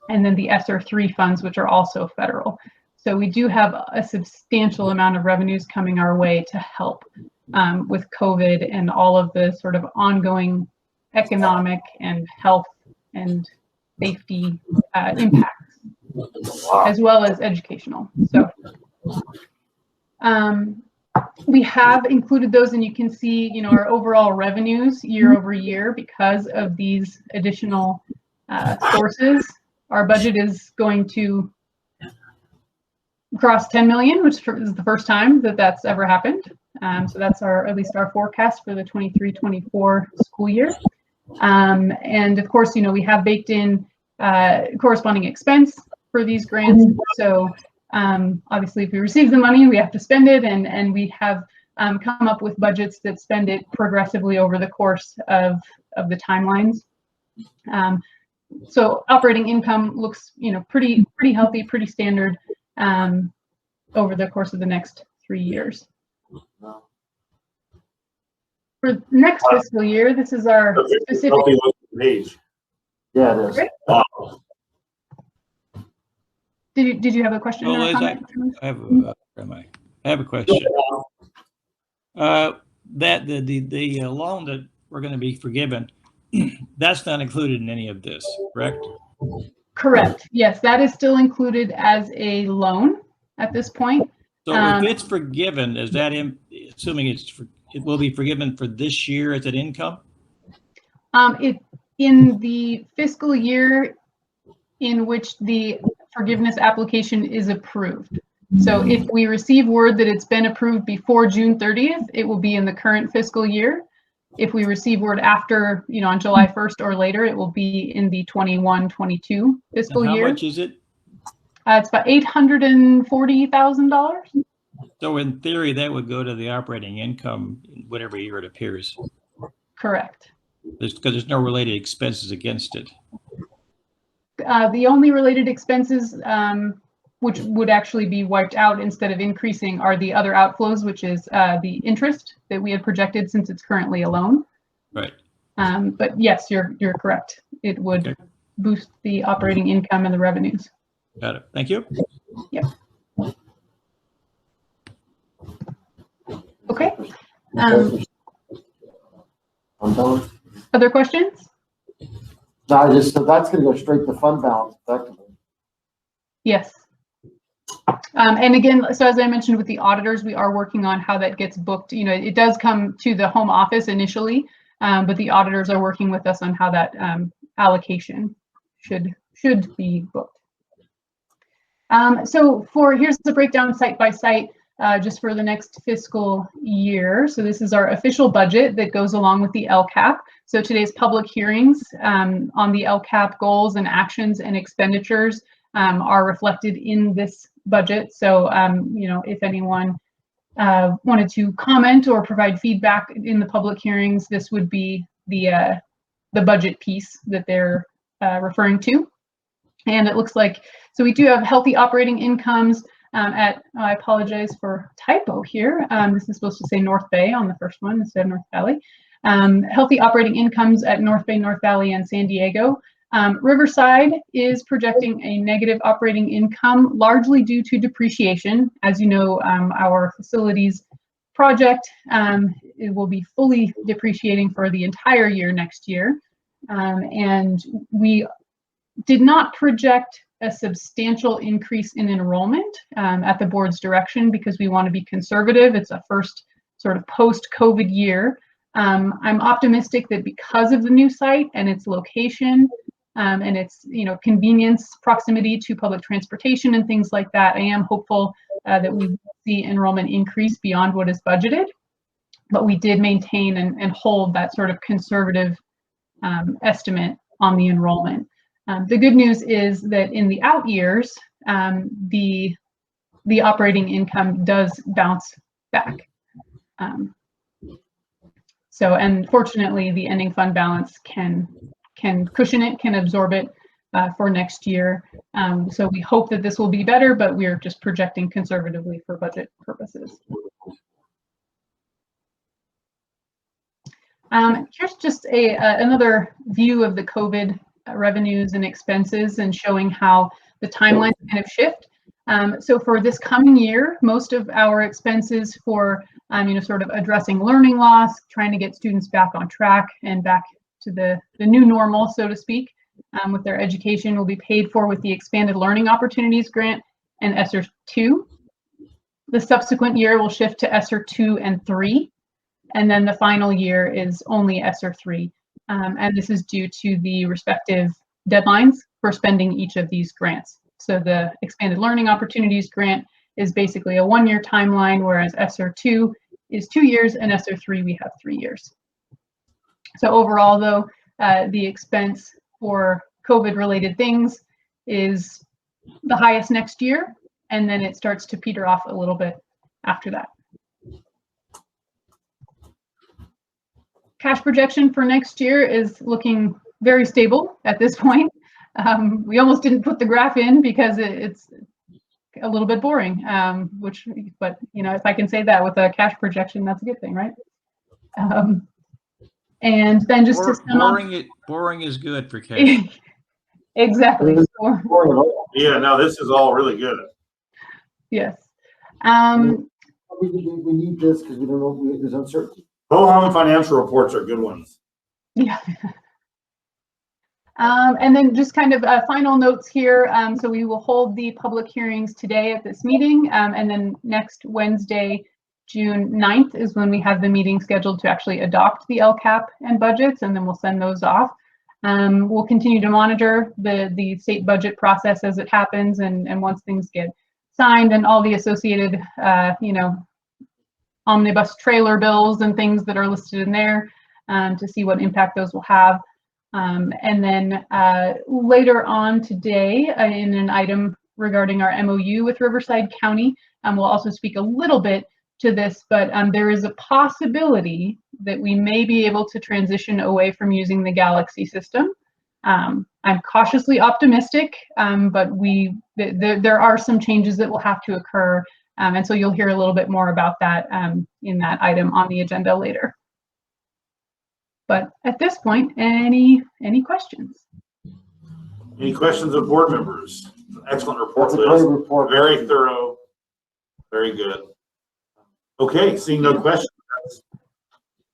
and then the ESSER 3 funds, which are also federal. So we do have a substantial amount of revenues coming our way to help with COVID and all of the sort of ongoing economic and health and safety impacts, as well as educational. So we have included those, and you can see, our overall revenues year over year because of these additional sources. Our budget is going to cross 10 million, which is the first time that that's ever happened. So that's at least our forecast for the 23-24 school year. And of course, we have baked in corresponding expense for these grants. So obviously, if we receive the money, we have to spend it, and we have come up with budgets that spend it progressively over the course of the timelines. So operating income looks, pretty healthy, pretty standard over the course of the next 3 years. For next fiscal year, this is our specific page. Yeah, it is. Great. Did you have a question? Well, or a comment? I have a question. That the loan that we're going to be forgiven, that's not included in any of this, correct? Correct. Yes, that is still included as a loan at this point. So if it's forgiven, is that assuming it will be forgiven for this year as an income? In the fiscal year in which the forgiveness application is approved. So if we receive word that it's been approved before June 30th, it will be in the current fiscal year. If we receive word after, on July 1st or later, it will be in the 21-22 fiscal year. How much is it? It's about $840,000. So in theory, that would go to the operating income in whatever year it appears. Correct. Because there's no related expenses against it. The only related expenses, which would actually be wiped out instead of increasing, are the other outflows, which is the interest that we had projected since it's currently a loan. Right. But yes, you're correct. It would boost the operating income and the revenues. Got it. Thank you. Yep. Okay. I'm done. Other questions? No, so that's going to go straight to fund balance effectively. Yes. And again, so as I mentioned with the auditors, we are working on how that gets booked. It does come to the home office initially, but the auditors are working with us on how that allocation should be booked. So here's the breakdown site by site just for the next fiscal year. So this is our official budget that goes along with the Lcap. So today's public hearings on the Lcap goals and actions and expenditures are reflected in this budget. So, if anyone wanted to comment or provide feedback in the public hearings, this would be the budget piece that they're referring to. And it looks like, so we do have healthy operating incomes I apologize for typo here. This is supposed to say North Bay on the first one instead of North Valley. Healthy operating incomes at North Bay, North Valley, and San Diego. Riverside is projecting a negative operating income, largely due to depreciation. As you know, our facilities project, it will be fully depreciating for the entire year next year. And we did not project a substantial increase in enrollment at the board's direction because we want to be conservative. It's a first sort of post-COVID year. I'm optimistic that because of the new site and its location and its convenience, proximity to public transportation and things like that, I am hopeful that we will see enrollment increase beyond what is budgeted. But we did maintain and hold that sort of conservative estimate on the enrollment. The good news is that in the out years, the operating income does bounce back. So, and fortunately, the ending fund balance can cushion it, can absorb it for next year. So we hope that this will be better, but we're just projecting conservatively for budget purposes. Here's just another view of the COVID revenues and expenses and showing how the timelines kind of shift. So for this coming year, most of our expenses for sort of addressing learning loss, trying to get students back on track and back to the new normal, so to speak, with their education will be paid for with the Expanded Learning Opportunities Grant and ESSER 2. The subsequent year will shift to ESSER 2 and 3, and then the final year is only ESSER 3. And this is due to the respective deadlines for spending each of these grants. So the Expanded Learning Opportunities Grant is basically a 1-year timeline, whereas ESSER 2 is 2 years, and ESSER 3 we have 3 years. So overall, though, the expense for COVID-related things is the highest next year, and then it starts to peter off a little bit after that. Cash projection for next year is looking very stable at this point. We almost didn't put the graph in because it's a little bit boring, but you know, if I can say that with a cash projection, that's a good thing, right? And then just to sum up, boring is good for cash. Exactly. Yeah, no, this is all really good. Yes. We need this because we don't know, there's uncertainty. Ho-hum financial reports are good ones. Yeah. And then just kind of final notes here. So we will hold the public hearings today at this meeting, and then next Wednesday, June 9th is when we have the meeting scheduled to actually adopt the LCAP and budgets, and then we'll send those off. We'll continue to monitor the state budget process as it happens, and once things get signed and all the associated, you know, omnibus trailer bills and things that are listed in there, to see what impact those will have. And then later on today, in an item regarding our MOU with Riverside County, we'll also speak a little bit to this, but there is a possibility that we may be able to transition away from using the Galaxy system. I'm cautiously optimistic, but there are some changes that will have to occur, and so you'll hear a little bit more about that in that item on the agenda later. But at this point, any questions? Any questions of board members? Excellent report, That's a Liz. great report. Very thorough, very good. Okay, seeing no questions, that's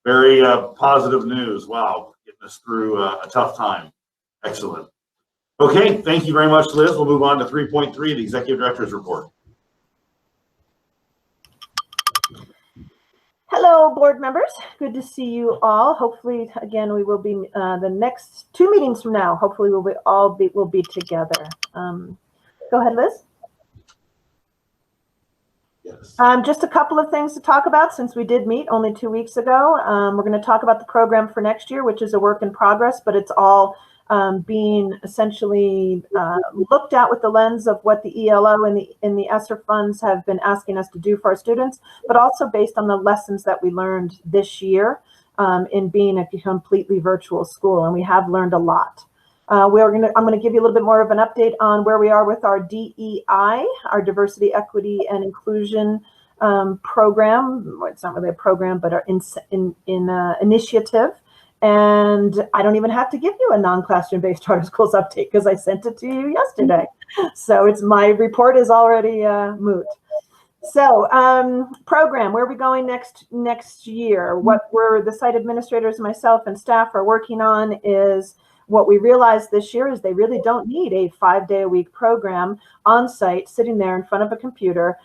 very positive news. Wow, getting us through a tough time. Excellent. Okay, thank you very much, Liz. We'll move on to 3.3, the Executive Director's Report. Hello, board members. Good to see you all. Hopefully, again, we will be the next 2 meetings from now. Hopefully, we'll be together. Go ahead, Liz. Yes. Just a couple of things to talk about since we did meet only 2 weeks ago. We're going to talk about the program for next year, which is a work in progress, but it's all being essentially looked at with the lens of what the ELO and the ESSER funds have been asking us to do for our students, but also based on the lessons that we learned this year in being a completely virtual school, and we have learned a lot. I'm going to give you a little bit more of an update on where we are with our DEI, our Diversity, Equity, and Inclusion program. Well, it's not really a program, but our initiative. And I don't even have to give you a non-classroom based charter schools update because I sent it to you yesterday. So my report is already moot. So program, where are we going next year? What the site administrators, myself, and staff are working on is what we realized this year is they really don't need a 5-day-a-week program on site, sitting there in front of a computer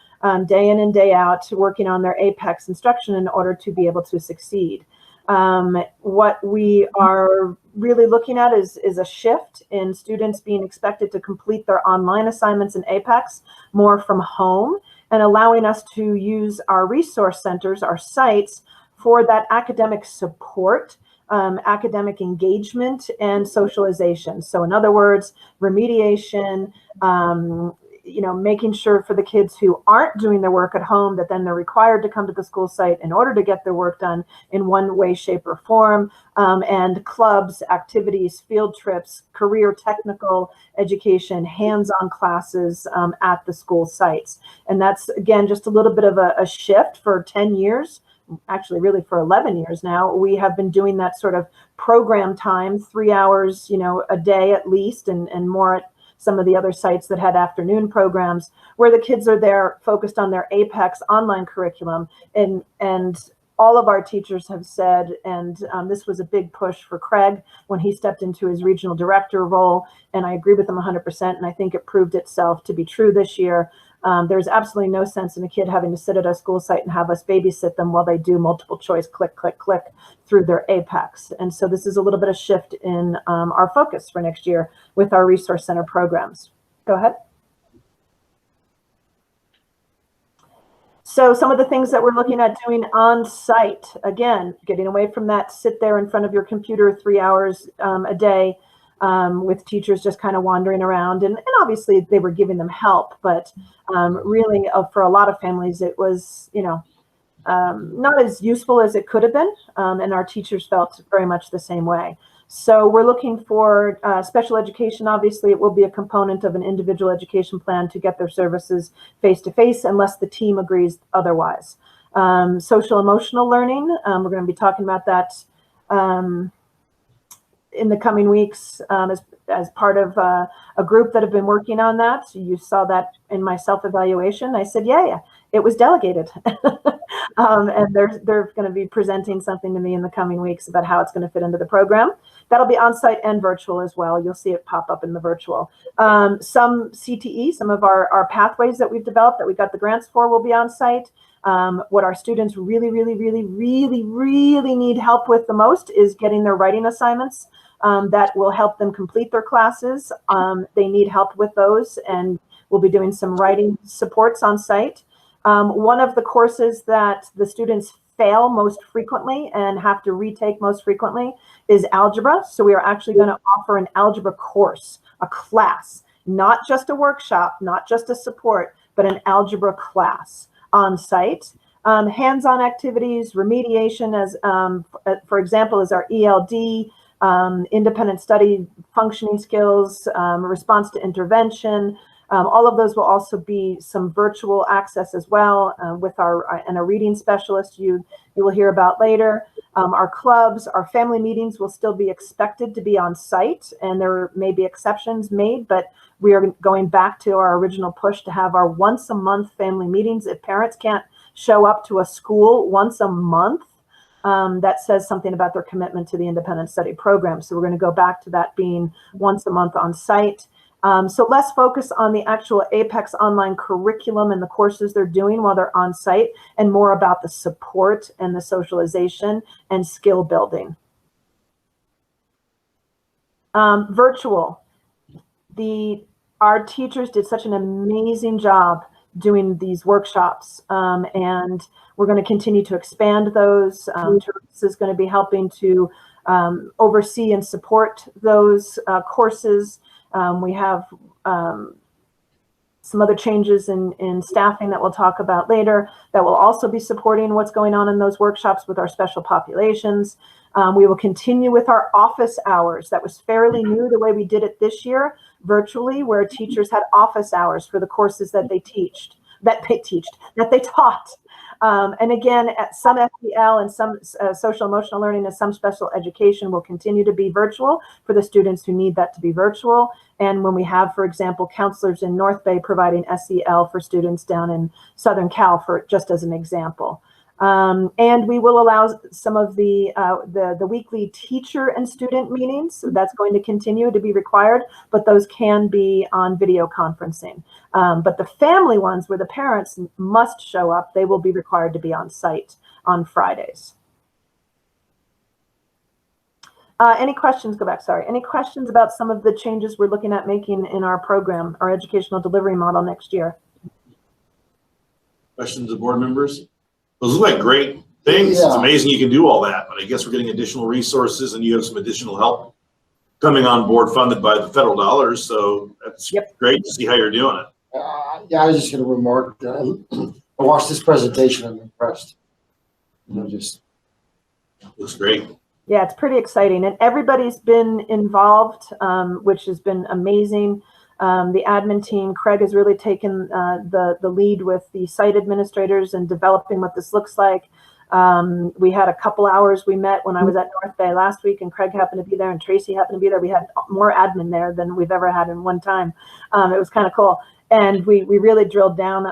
day in and day out, working on their APEX instruction in order to be able to succeed. What we are really looking at is a shift in students being expected to complete their online assignments in APEX more from home, and allowing us to use our resource centers, our sites, for that academic support, academic engagement, and socialization. So in other words, remediation, making sure for the kids who aren't doing their work at home that then they're required to come to the school site in order to get their work done in one way, shape, or form, and clubs, activities, field trips, career technical education, hands-on classes at the school sites. And that's, again, just a little bit of a shift. For 10 years, actually really for 11 years now, we have been doing that sort of program time, 3 hours, a day at least, and more at some of the other sites that had afternoon programs, where the kids are there focused on their APEX online curriculum. And all of our teachers have said, and this was a big push for Craig when he stepped into his regional director role, and I agree with him 100%, and I think it proved itself to be true this year. There's absolutely no sense in a kid having to sit at a school site and have us babysit them while they do multiple choice, click, click, click through their APEX. And so this is a little bit of shift in our focus for next year with our resource center programs. Go ahead. So some of the things that we're looking at doing on site, again, getting away from that sit there in front of your computer 3 hours a day with teachers just kind of wandering around. And obviously they were giving them help, but really for a lot of families, it was, not as useful as it could have been. And our teachers felt very much the same way. So we're looking for special education. Obviously, it will be a component of an individual education plan to get their services face-to-face unless the team agrees otherwise. Social emotional learning, we're going to be talking about that in the coming weeks as part of a group that have been working on that. So you saw that in my self-evaluation. I said, yeah, it was delegated. And they're going to be presenting something to me in the coming weeks about how it's going to fit into the program. That'll be on-site and virtual as well. You'll see it pop up in the virtual. Some CTE, some of our pathways that we've developed that we got the grants for will be on-site. What our students really need help with the most is getting their writing assignments that will help them complete their classes. They need help with those, and we'll be doing some writing supports on site. One of the courses that the students fail most frequently and have to retake most frequently is algebra. So we are actually going to offer an algebra course, a class, not just a workshop, not just a support, but an algebra class on site. Hands-on activities, remediation, as for example, is our ELD, independent study functioning skills, response to intervention. All of those will also be some virtual access as well with and a reading specialist you will hear about later. Our clubs, our family meetings will still be expected to be on site, and there may be exceptions made, but we are going back to our original push to have our once a month family meetings. If parents can't show up to a school once a month, that says something about their commitment to the independent study program. So we're going to go back to that being once a month on site. So less focus on the actual APEX online curriculum and the courses they're doing while they're on site, and more about the support and the socialization and skill building. Virtual. Our teachers did such an amazing job doing these workshops, and we're going to continue to expand those. Teresa is going to be helping to oversee and support those courses. We have some other changes in staffing that we'll talk about later that will also be supporting what's going on in those workshops with our special populations. We will continue with our office hours. That was fairly new the way we did it this year virtually, where teachers had office hours for the courses that they taught. And again, at some SEL and some social emotional learning and some special education will continue to be virtual for the students who need that to be virtual. And when we have, for example, counselors in North Bay providing SEL for students down in Southern Cal, for just as an example. And we will allow some of the weekly teacher and student meetings. So that's going to continue to be required, but those can be on video conferencing. But the family ones where the parents must show up, they will be required to be on site on Fridays. Any questions? Go back, sorry. Any questions about some of the changes we're looking at making in our program, our educational delivery model next year? Questions of board members? Those look like great things. Yeah. It's amazing you can do all that, but I guess we're getting additional resources and you have some additional help coming on board funded by the federal dollars. So that's great to see how you're doing it. Yeah, I was just going to remark, I watched this presentation, I'm impressed. Just looks great. Yeah, it's pretty exciting, and everybody's been involved, which has been amazing. The admin team, Craig has really taken the lead with the site administrators and developing what this looks like. We had a couple hours we met when I was at North Bay last week, and Craig happened to be there and Tracy happened to be there. We had more admin there than we've ever had in one time. It was kind of cool. And we really drilled down,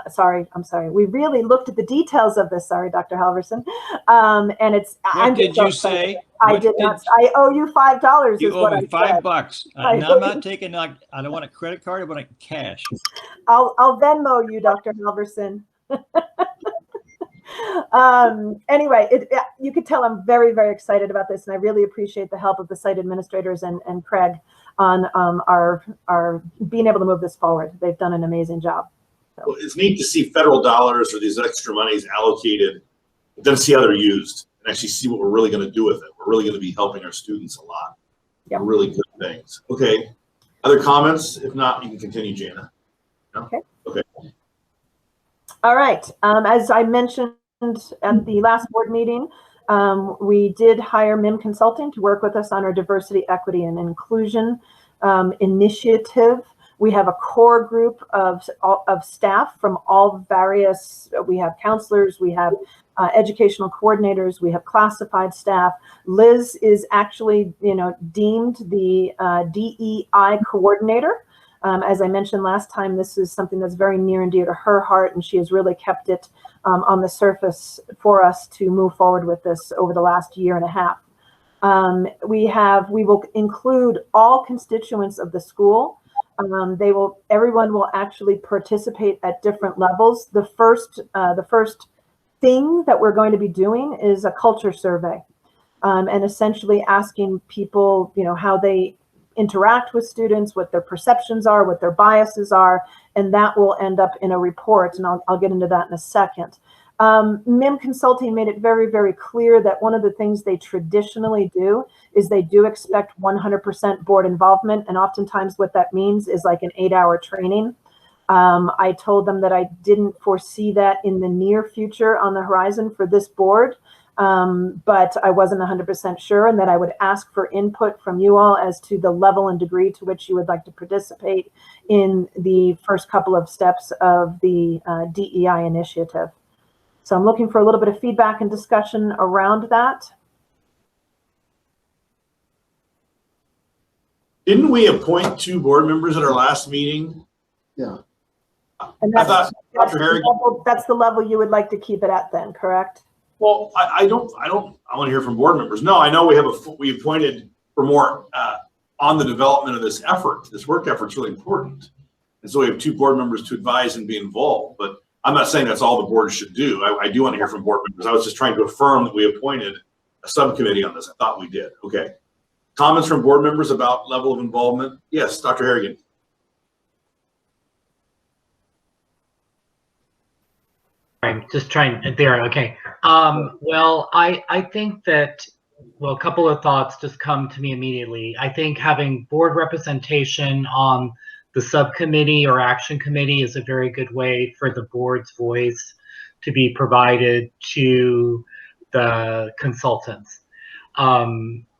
we really looked at the details of this, sorry, Dr. Halverson. And it's, What did you say? I did not, I owe you $5 You is owe what me I said. $5. No, I'm not taking, I don't want a credit card, I want cash. I'll Venmo you, Dr. Halverson. Anyway, you could tell I'm very, very excited about this, and I really appreciate the help of the site administrators and Craig on our being able to move this forward. They've done an amazing job. So. Well, it's neat to see federal dollars or these extra monies allocated, but then see how they're used and actually see what we're really going to do with it. We're really going to be helping our students a lot. Yep. Really good things. Okay. Other comments? If not, you can continue, Jana. No? Okay. Okay. All right. As I mentioned at the last board meeting, we did hire MIM Consulting to work with us on our diversity, equity, and inclusion initiative. We have a core group of staff from all various, we have counselors, we have educational coordinators, we have classified staff. Liz is actually, deemed the DEI coordinator. As I mentioned last time, this is something that's very near and dear to her heart, and she has really kept it on the surface for us to move forward with this over the last year and a half. We will include all constituents of the school. Everyone will actually participate at different levels. The first thing that we're going to be doing is a culture survey, and essentially asking people, how they interact with students, what their perceptions are, what their biases are, and that will end up in a report, and I'll get into that in a second. MIM Consulting made it very, very clear that one of the things they traditionally do is they do expect 100% board involvement, and oftentimes what that means is like an 8-hour training. I told them that I didn't foresee that in the near future on the horizon for this board, but I wasn't 100% sure, and that I would ask for input from you all as to the level and degree to which you would like to participate in the first couple of steps of the DEI initiative. So I'm looking for a little bit of feedback and discussion around that. Didn't we appoint 2 board members at our last meeting? Yeah. And I thought Dr. Harrigan. That's the level you would like to keep it at then, correct? Well, I want to hear from board members. No, I know we appointed for more on the development of this effort. This work effort is really important. And so we have 2 board members to advise and be involved, but I'm not saying that's all the board should do. I do want to hear from board members. I was just trying to affirm that we appointed a subcommittee on this. I thought we did. Okay. Comments from board members about level of involvement? Yes, Dr. Harrigan. I'm just trying there. Okay. Well, I think that, well, a couple of thoughts just come to me immediately. I think having board representation on the subcommittee or action committee is a very good way for the board's voice to be provided to the consultants.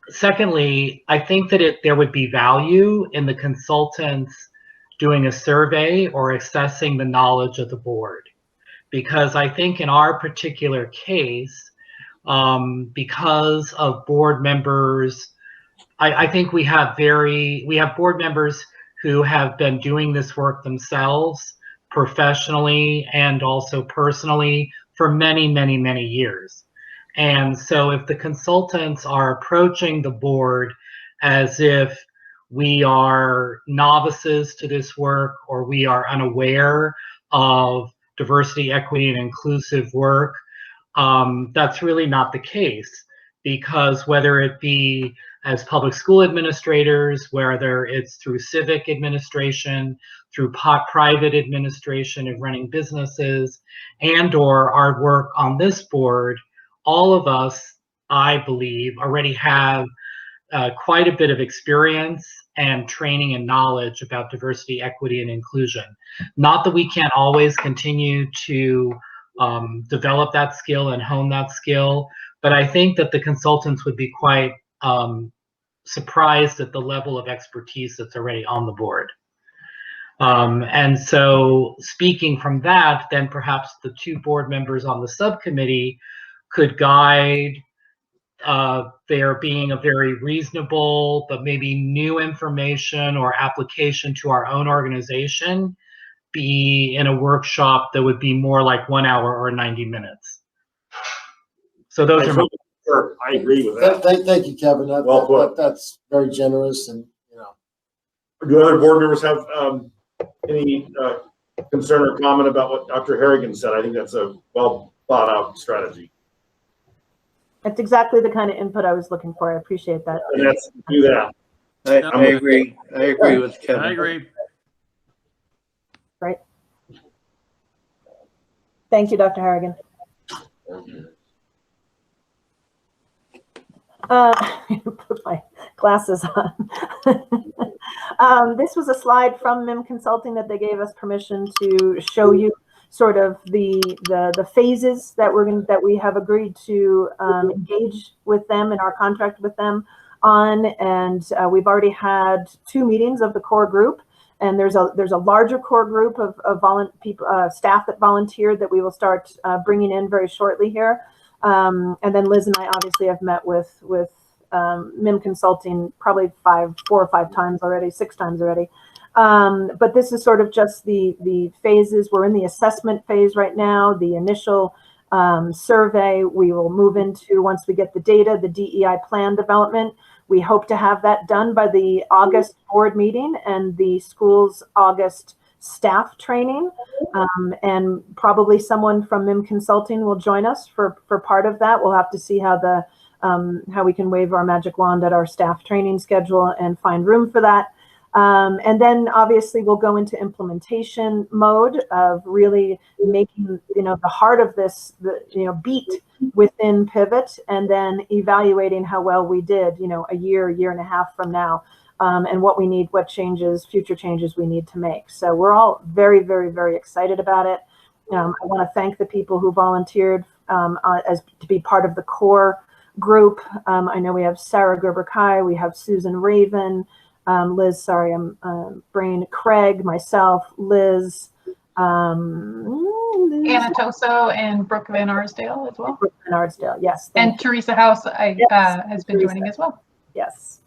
Secondly, I think that there would be value in the consultants doing a survey or assessing the knowledge of the board. Because I think in our particular case, because of board members, I think we have board members who have been doing this work themselves professionally and also personally for many, many, many years. And so if the consultants are approaching the board as if we are novices to this work or we are unaware of diversity, equity, and inclusive work, that's really not the case, because whether it be as public school administrators, whether it's through civic administration, through private administration of running businesses, and or our work on this board, all of us, I believe, already have quite a bit of experience and training and knowledge about diversity, equity, and inclusion. Not that we can't always continue to develop that skill and hone that skill, but I think that the consultants would be quite surprised at the level of expertise that's already on the board. And so speaking from that, then perhaps the 2 board members on the subcommittee could guide there being a very reasonable but maybe new information or application to our own organization be in a workshop that would be more like 1 hour or 90 minutes. So those are my. Sure, I agree with that. Thank you, Kevin. Well put. That's very generous, and Do other board members have any concern or comment about what Dr. Harrigan said? I think that's a well thought out strategy. That's exactly the kind of input I was looking for. I appreciate that. And let's do that. I agree. I agree with Kevin. I agree. Right. Thank you, Dr. Harrigan. Put my glasses on. This was a slide from MIM Consulting that they gave us permission to show you sort of the phases that we have agreed to engage with them in our contract with them on, and we've already had 2 meetings of the core group, and there's a larger core group of staff that volunteered that we will start bringing in very shortly here. And then Liz and I obviously have met with MIM Consulting probably 4 or 5 times already, 6 times already. But this is sort of just the phases. We're in the assessment phase right now. The initial survey we will move into once we get the data, the DEI plan development. We hope to have that done by the August board meeting and the school's August staff training, and probably someone from MIM Consulting will join us for part of that. We'll have to see how how we can wave our magic wand at our staff training schedule and find room for that. And then obviously we'll go into implementation mode of really making, the heart of this, beat within Pivot, and then evaluating how well we did, a year and a half from now, and what we need, what future changes we need to make. So we're all very, very, very excited about it. I want to thank the people who volunteered to be part of the core group. I know we have Sarah Gerber-Kai, we have Susan Raven, Liz, sorry, I'm brain, Craig, myself, Liz, Anna Toso and Brooke Van Arsdale as well. Brooke Van Arsdale, yes. And Teresa House has been joining as well. Yes.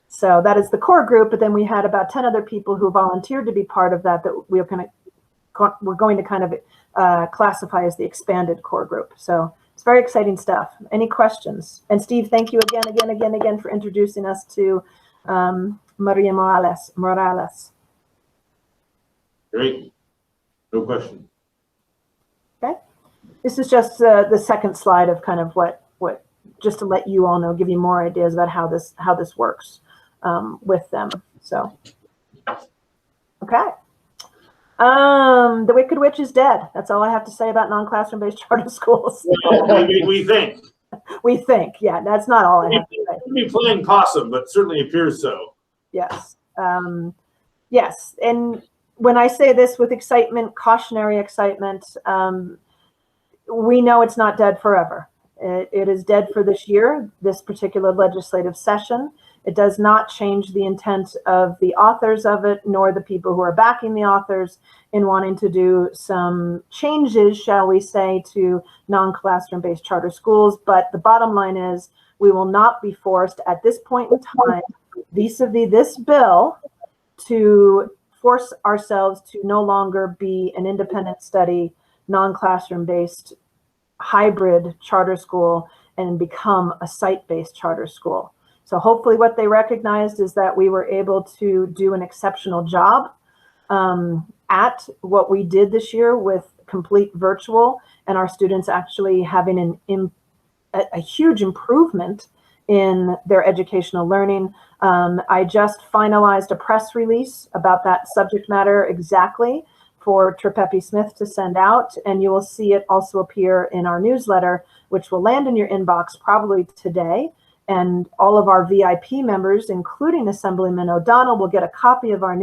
So that is the core group, but then we had about 10 other people who volunteered to be part of that we're going to kind of classify as the expanded core group. So it's very exciting stuff. Any questions? And Steve, thank you again for introducing us to Maria Morales. Great. No question. Okay. This is just the second slide of kind of what just to let you all know, give you more ideas about how this works with them. So, okay. The Wicked Witch is dead. That's all I have to say about non-classroom based charter schools. We think. We think, yeah, that's not all I have to say. Could be playing possum, but certainly appears so. Yes. Yes. And when I say this with excitement, cautionary excitement, we know it's not dead forever. It is dead for this year, this particular legislative session. It does not change the intent of the authors of it, nor the people who are backing the authors in wanting to do some changes, shall we say, to non-classroom based charter schools. But the bottom line is we will not be forced at this point in time, vis-a-vis this bill, to force ourselves to no longer be an independent study, non-classroom based hybrid charter school and become a site-based charter school. So hopefully what they recognized is that we were able to do an exceptional job at what we did this year with complete virtual, and our students actually having a huge improvement in their educational learning. I just finalized a press release about that subject matter exactly for Trepepi Smith to send out, and you will see it also appear in our newsletter, which will land in your inbox probably today. And all of our VIP members, including Assemblyman O'Donnell, will get a copy of our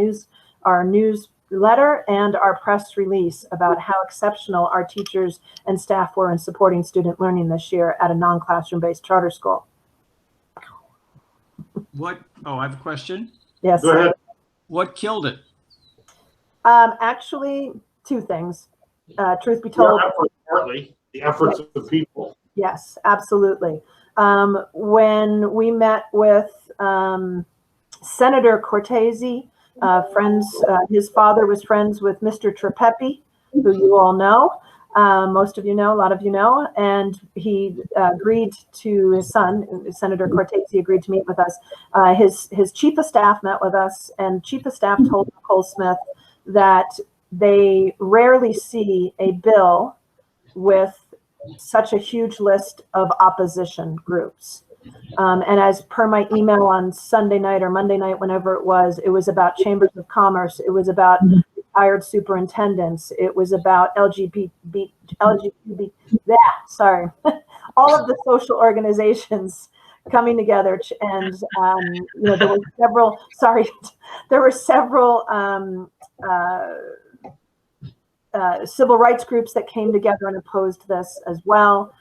newsletter and our press release about how exceptional our teachers and staff were in supporting student learning this year at a non-classroom based charter school. What? Oh, I have a question. Yes. Go ahead. What killed it? Actually, 2 things. Truth be told, Partly the efforts of the people. yes, absolutely. When we met with Senator Cortese friends. His father was friends with Mr. Trepepi, who you all know. Most of you know, a lot of you know, and he agreed to, his son, Senator Cortese, agreed to meet with us. His chief of staff met with us, and chief of staff told Nicole Smith that they rarely see a bill with such a huge list of opposition groups. And as per my email on Sunday night or Monday night, whenever it was about chambers of commerce, it was about retired superintendents, it was about LGBT, sorry, all of the social organizations coming together. And there were several, there were several civil rights groups that came together and opposed this as well.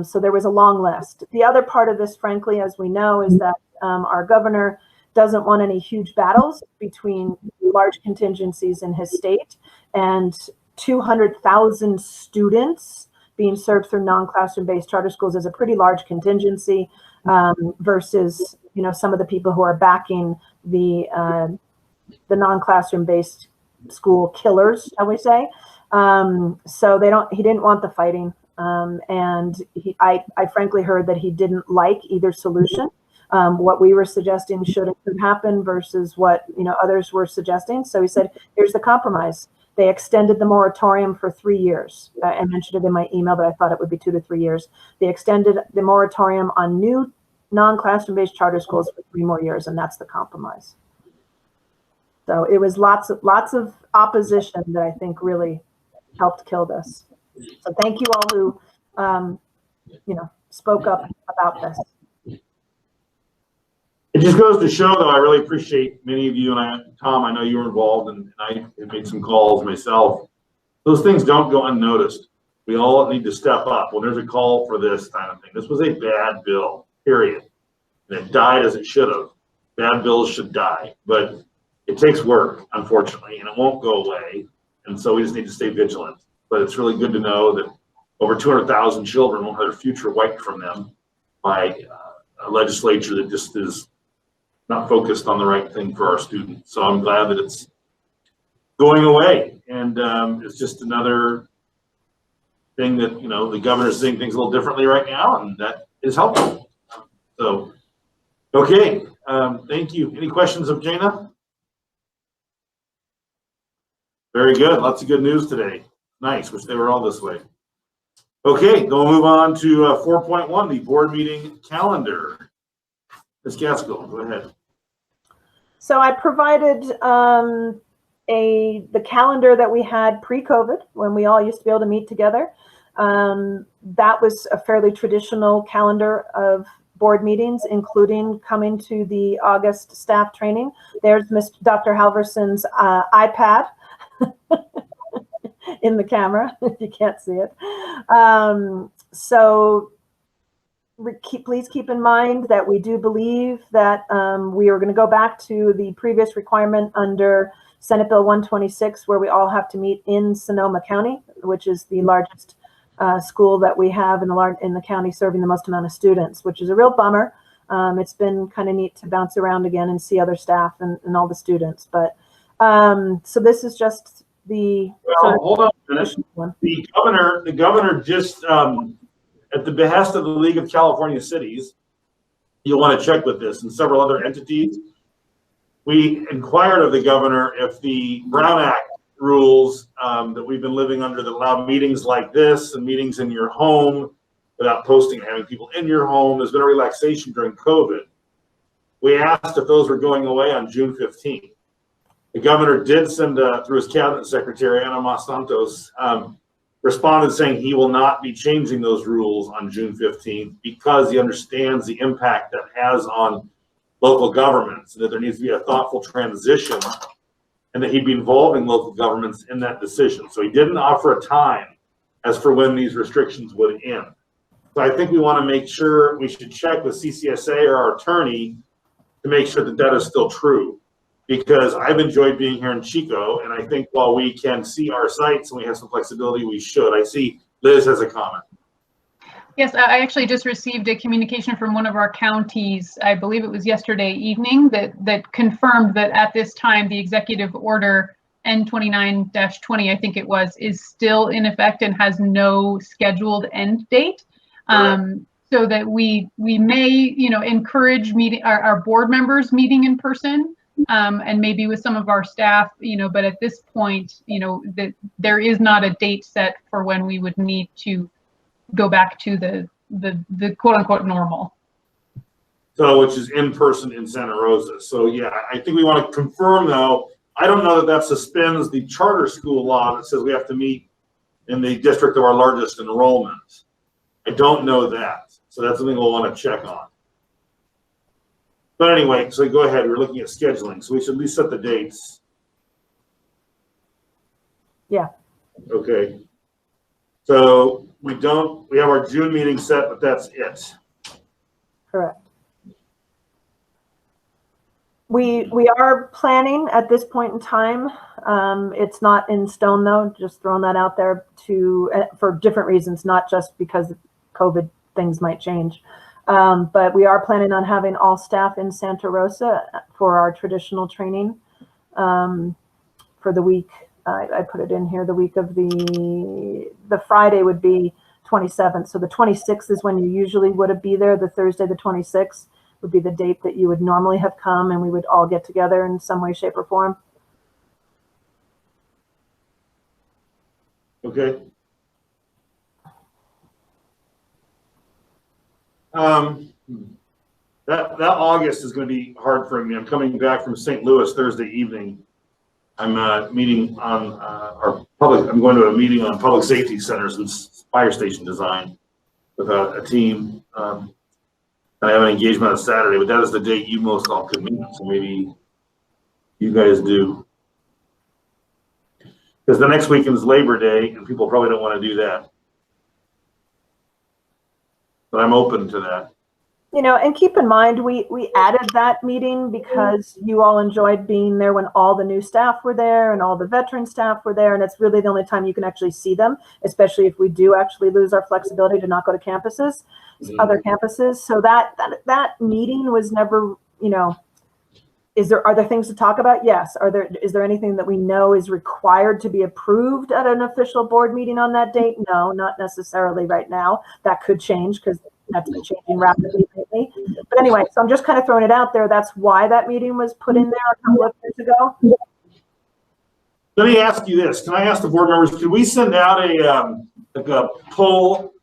So there was a long list. The other part of this, frankly, as we know, is that our governor doesn't want any huge battles between large contingencies in his state, and 200,000 students being served through non-classroom based charter schools is a pretty large contingency versus, some of the people who are backing the non-classroom based school killers, shall we say. So he didn't want the fighting. And I frankly heard that he didn't like either solution. What we were suggesting should and could happen versus what others were suggesting. So he said, here's the compromise. They extended the moratorium for 3 years. I mentioned it in my email, but I thought it would be 2 to 3 years. They extended the moratorium on new non-classroom based charter schools for 3 more years, and that's the compromise. So it was lots of opposition that I think really helped kill this. So thank you all who, spoke up about this. It just goes to show, though, I really appreciate many of you, and Tom, I know you were involved, and I made some calls myself. Those things don't go unnoticed. We all need to step up when there's a call for this kind of thing. This was a bad bill, period. And it died as it should have. Bad bills should die, but it takes work, unfortunately, and it won't go away. And so we just need to stay vigilant. But it's really good to know that over 200,000 children will have their future wiped from them by a legislature that just is not focused on the right thing for our students. So I'm glad that it's going away. And it's just another thing that, the governor's seeing things a little differently right now, and that is helpful. So, okay, thank you. Any questions of Jana? Very good. Lots of good news today. Nice. Wish they were all this way. Okay, we'll move on to 4.1, the board meeting calendar. Ms. Gaskell, go ahead. So I provided the calendar that we had pre-COVID when we all used to be able to meet together. That was a fairly traditional calendar of board meetings, including coming to the August staff training. There's Dr. Halverson's iPad in the camera, if you can't see it. So please keep in mind that we do believe that we are going to go back to the previous requirement under Senate Bill 126, where we all have to meet in Sonoma County, which is the largest school that we have in the county, serving the most amount of students, which is a real bummer. It's been kind of neat to bounce around again and see other staff and all the students. But so this is just the hold on a minute. The governor just at the behest of the League of California Cities, you'll want to check with this, and several other entities. We inquired of the governor if the Brown Act rules that we've been living under that allow meetings like this and meetings in your home without posting, having people in your home. There's been a relaxation during COVID. We asked if those were going away on June 15th. The governor did send, through his cabinet secretary, Ana Mas Santos, responded saying he will not be changing those rules on June 15th because he understands the impact that has on local governments, and that there needs to be a thoughtful transition, and that he'd be involving local governments in that decision. So he didn't offer a time as for when these restrictions would end. So I think we want to make sure, we should check with CCSA or our attorney to make sure that that is still true. Because I've enjoyed being here in Chico, and I think while we can see our sites and we have some flexibility, we should. I see Liz has a comment. Yes, I actually just received a communication from one of our counties, I believe it was yesterday evening, that confirmed that at this time, the executive order N29-20, I think it was, is still in effect and has no scheduled end date. So that we may, you know, encourage meeting our board members meeting in person, and maybe with some of our staff, you know, but at this point, you know, that there is not a date set for when we would need to go back to the quote unquote normal. So, which is in person in Santa Rosa. So yeah, I think we want to confirm though, I don't know that that suspends the charter school law that says we have to meet in the district of our largest enrollment. I don't know that. So that's something we'll want to check on. But anyway, so go ahead, we're looking at scheduling. So we should at least set the dates. Yeah. Okay. So we have our June meeting set, but that's it. Correct. We are planning at this point in time. It's not in stone though, just throwing that out there for different reasons, not just because of COVID, things might change. But we are planning on having all staff in Santa Rosa for our traditional training for the week. I put it in here, the week of the Friday would be 27th. So the 26th is when you usually would be there. The Thursday, the 26th would be the date that you would normally have come, and we would all get together in some way, shape, or form. Okay. That August is going to be hard for me. I'm coming back from St. Louis Thursday evening. I'm meeting on I'm going to a meeting on public safety centers and fire station design with a team. And I have an engagement on Saturday, but that is the date you most all could meet. So maybe you guys do. Because the next weekend is Labor Day and people probably don't want to do that. But I'm open to that. You know, and keep in mind, we added that meeting because you all enjoyed being there when all the new staff were there and all the veteran staff were there. And it's really the only time you can actually see them, especially if we do actually lose our flexibility to not go to campuses, other campuses. So that meeting was never, you know, are there things to talk about? Yes. Is there anything that we know is required to be approved at an official board meeting on that date? No, not necessarily right now. That could change because that's been changing rapidly lately. But anyway, so I'm just kind of throwing it out there. That's why that meeting was put in there a couple of years ago. Let me ask you this. Can I ask the board members, could we send out a poll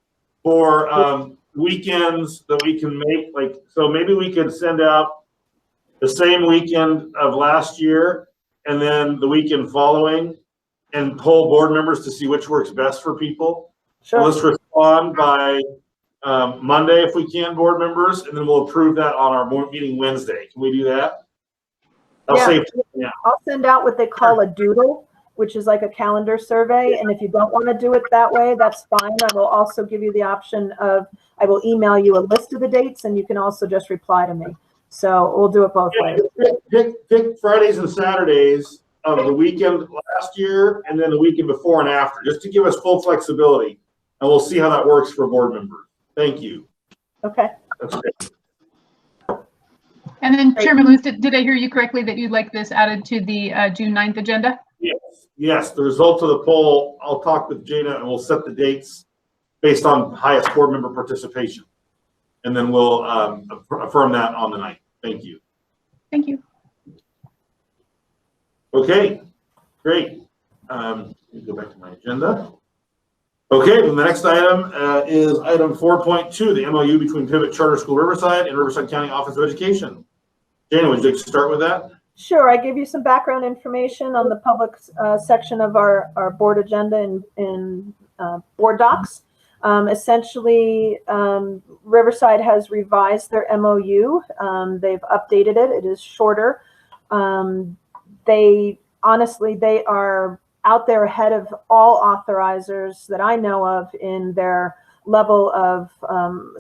for weekends that we can make? Like, so maybe we could send out the same weekend of last year and then the weekend following and poll board members to see which works best for people. Sure. So let's respond by Monday if we can, board members, and then we'll approve that on our board meeting Wednesday. Can we do that? I'll send out what they call a doodle, which is like a calendar survey. And if you don't want to do it that way, that's fine. I will also give you the option of, I will email you a list of the dates and you can also just reply to me. So we'll do it both ways. Pick Fridays and Saturdays of the weekend last year and then the weekend before and after, just to give us full flexibility. And we'll see how that works for board members. Thank you. Okay. That's great. And then Chairman Lewis, did I hear you correctly that you'd like this added to the June 9th agenda? Yes, the results of the poll, I'll talk with Jana and we'll set the dates based on highest board member participation. And then we'll affirm that on the 9th. Thank you. Thank you. Okay, great. Let me go back to my agenda. Okay, the next item is item 4.2, the MOU between Pivot Charter School Riverside and Riverside County Office of Education. Jana, would you like to start with that? Sure, I gave you some background information on the public section of our board agenda in board docs. Essentially, Riverside has revised their MOU. They've updated it. It is shorter. They are out there ahead of all authorizers that I know of in their level of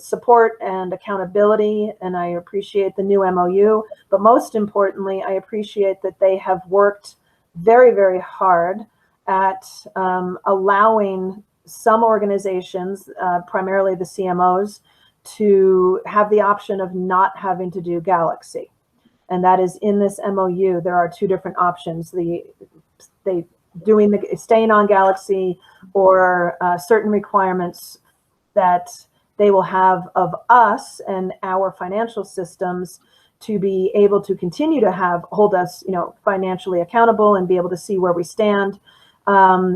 support and accountability, and I appreciate the new MOU. But most importantly, I appreciate that they have worked very, very hard at allowing some organizations, primarily the CMOs, to have the option of not having to do Galaxy. And that is in this MOU. There are two different options. Staying on Galaxy, or certain requirements that they will have of us and our financial systems to be able to continue to hold us, financially accountable and be able to see where we stand.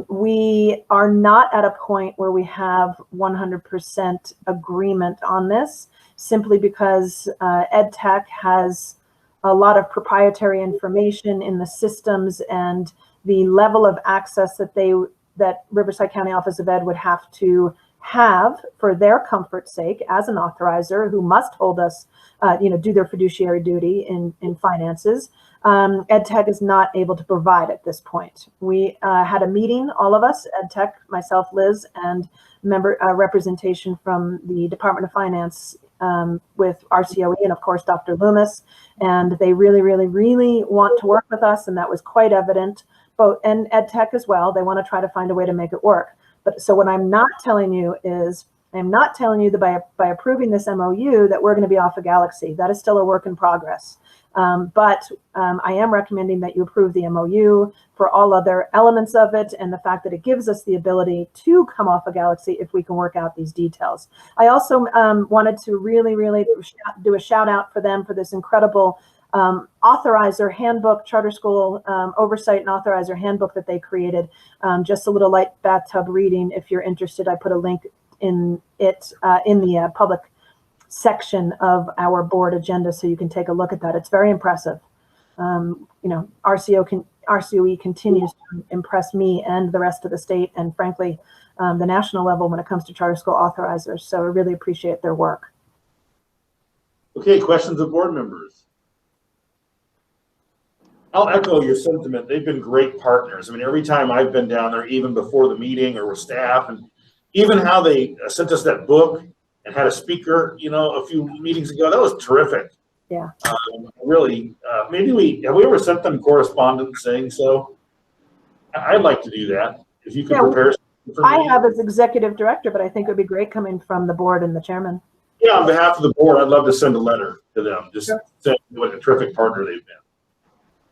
We are not at a point where we have 100% agreement on this, simply because EdTech has a lot of proprietary information in the systems, and the level of access that Riverside County Office of Ed would have to have for their comfort's sake as an authorizer who must hold us, do their fiduciary duty in finances. EdTech is not able to provide at this point. We had a meeting, all of us, EdTech, myself, Liz, and representation from the Department of Finance with RCOE and of course Dr. Loomis, and they really, really, really want to work with us, and that was quite evident. And EdTech as well, they want to try to find a way to make it work. But so what I'm not telling you is, I'm not telling you that by approving this MOU that we're going to be off of Galaxy. That is still a work in progress. But I am recommending that you approve the MOU for all other elements of it, and the fact that it gives us the ability to come off of Galaxy if we can work out these details. I also wanted to really, really do a shout out for them for this incredible authorizer handbook, charter school oversight and authorizer handbook that they created. Just a little light bathtub reading. If you're interested, I put a link in it in the public section of our board agenda, so you can take a look at that. It's very impressive. RCOE continues to impress me and the rest of the state, and frankly, the national level when it comes to charter school authorizers. So I really appreciate their work. Okay, questions of board members? I'll echo your sentiment. They've been great partners. I mean, every time I've been down there, even before the meeting or with staff, and even how they sent us that book and had a speaker, a few meetings ago, that was terrific. Yeah. Really, have we ever sent them correspondence saying so? I'd like to do that. If you could prepare something for me. I have as executive director, but I think it would be great coming from the board and the chairman. Yeah, on behalf of the board, I'd love to send a letter to them, just saying what a terrific partner they've been.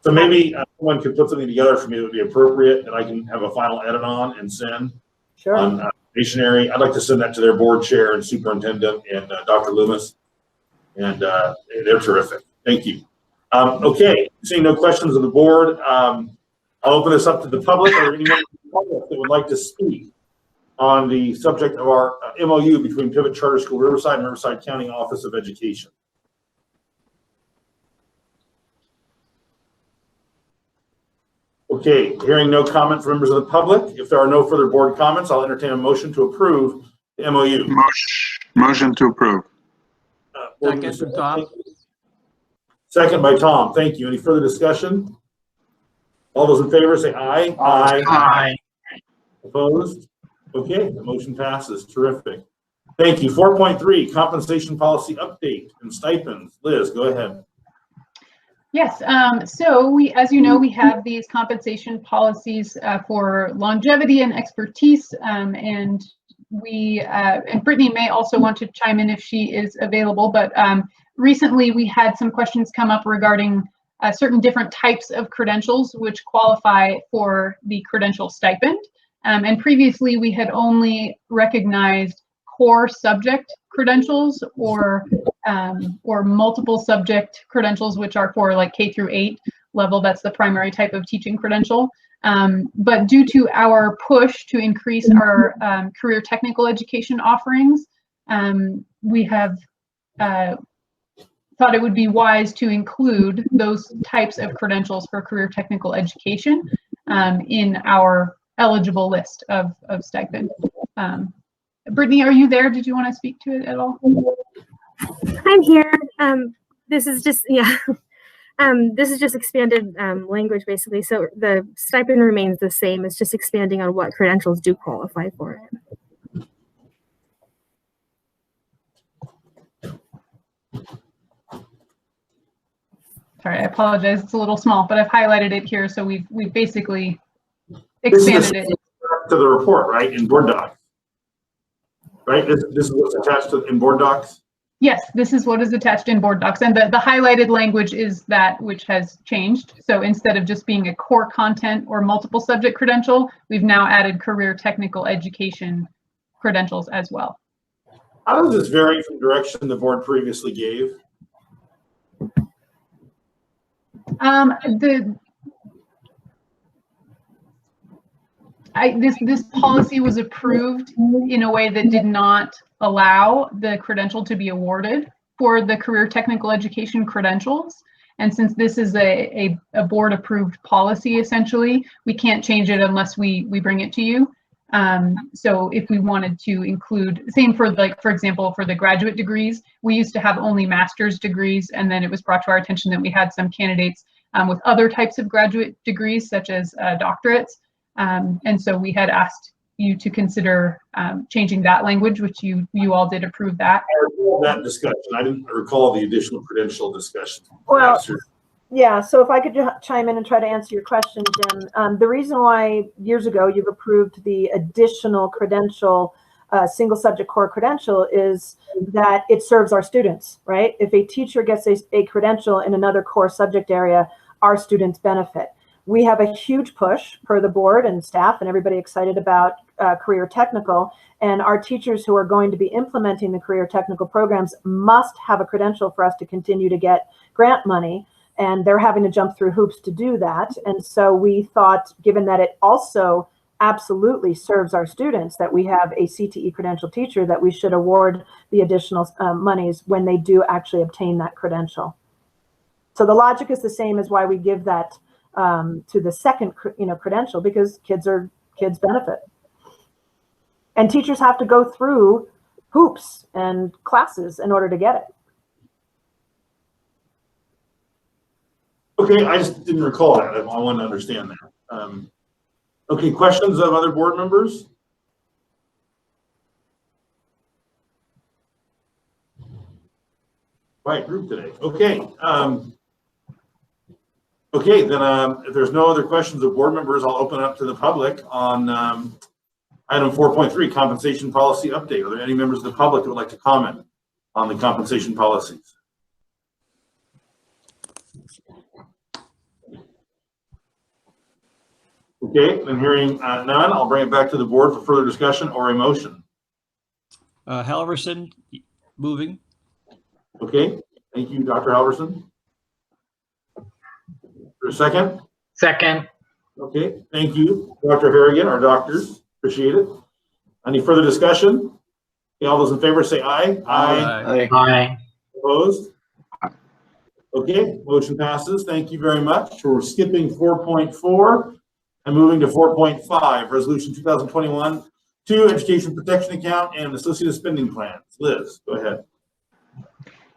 So maybe someone could put something together for me that would be appropriate, and I can have a final edit on and send. Sure. On stationery. I'd like to send that to their board chair and superintendent and Dr. Loomis, and they're terrific. Thank you. Okay, seeing no questions of the board, I'll open this up to the public. Or anyone in the public that would like to speak on the subject of our MOU between Pivot Charter School Riverside and Riverside County Office of Education? Okay, hearing no comment from members of the public. If there are no further board comments, I'll entertain a motion to approve the MOU. Motion to approve. Second, Tom. Second by Tom. Thank you. Any further discussion? All those in favor say aye. Aye. Aye. Opposed? Okay, the motion passes. Terrific. Thank you. 4.3, compensation policy update and stipends. Liz, go ahead. Yes, so as you know, we have these compensation policies for longevity and expertise, and Brittany may also want to chime in if she is available, but recently we had some questions come up regarding certain different types of credentials which qualify for the credential stipend, and previously we had only recognized core subject credentials or multiple subject credentials, which are for like K through 8 level. That's the primary type of teaching credential. But due to our push to increase our career technical education offerings, we have thought it would be wise to include those types of credentials for career technical education in our eligible list of stipend. Brittany, are you there? Did you want to speak to it at all? I'm here. This is just, this is just expanded language, basically. So the stipend remains the same. It's just expanding on what credentials do qualify for it. Sorry, I apologize. It's a little small, but I've highlighted it here. So we've basically expanded it. To the report, right, in Board Doc. Right, this is what's attached in board docs? Yes, this is what is attached in board docs, and the highlighted language is that which has changed. So instead of just being a core content or multiple subject credential, we've now added career technical education credentials as well. How does this vary from direction the board previously gave? This policy was approved in a way that did not allow the credential to be awarded for the career technical education credentials. And since this is a board approved policy, essentially, we can't change it unless we bring it to you. So if we wanted to include, same for for example, for the graduate degrees, we used to have only master's degrees, and then it was brought to our attention that we had some candidates with other types of graduate degrees, such as doctorates. And so we had asked you to consider changing that language, which you all did approve that. I recall that discussion. I didn't recall the additional credential discussion. Well, yeah, so if I could chime in and try to answer your question, Jim. The reason why years ago you've approved the additional credential, single subject core credential, is that it serves our students, right? If a teacher gets a credential in another core subject area, our students benefit. We have a huge push per the board and staff and everybody excited about career technical, and our teachers who are going to be implementing the career technical programs must have a credential for us to continue to get grant money, and they're having to jump through hoops to do that. And so we thought, given that it also absolutely serves our students, that we have a CTE credential teacher, that we should award the additional monies when they do actually obtain that credential. So the logic is the same as why we give that to the second, credential, because kids benefit, and teachers have to go through hoops and classes in order to get it. Okay, I just didn't recall that. I want to understand that. Okay, questions of other board members? Right, group today. Okay. Okay, then if there's no other questions of board members, I'll open up to the public on item 4.3, compensation policy update. Are there any members of the public that would like to comment on the compensation policies? Okay, then hearing none, I'll bring it back to the board for further discussion or a motion. Halverson, moving. Okay, thank you, Dr. Halverson. For a second? Second. Okay, thank you, Dr. Harrigan, our doctors. Appreciate it. Any further discussion? Okay, all those in favor say aye. Aye. Aye. Opposed? Okay, motion passes. Thank you very much. We're skipping 4.4 and moving to 4.5, Resolution 2021-2 Education Protection Account and Associated Spending Plans. Liz, go ahead.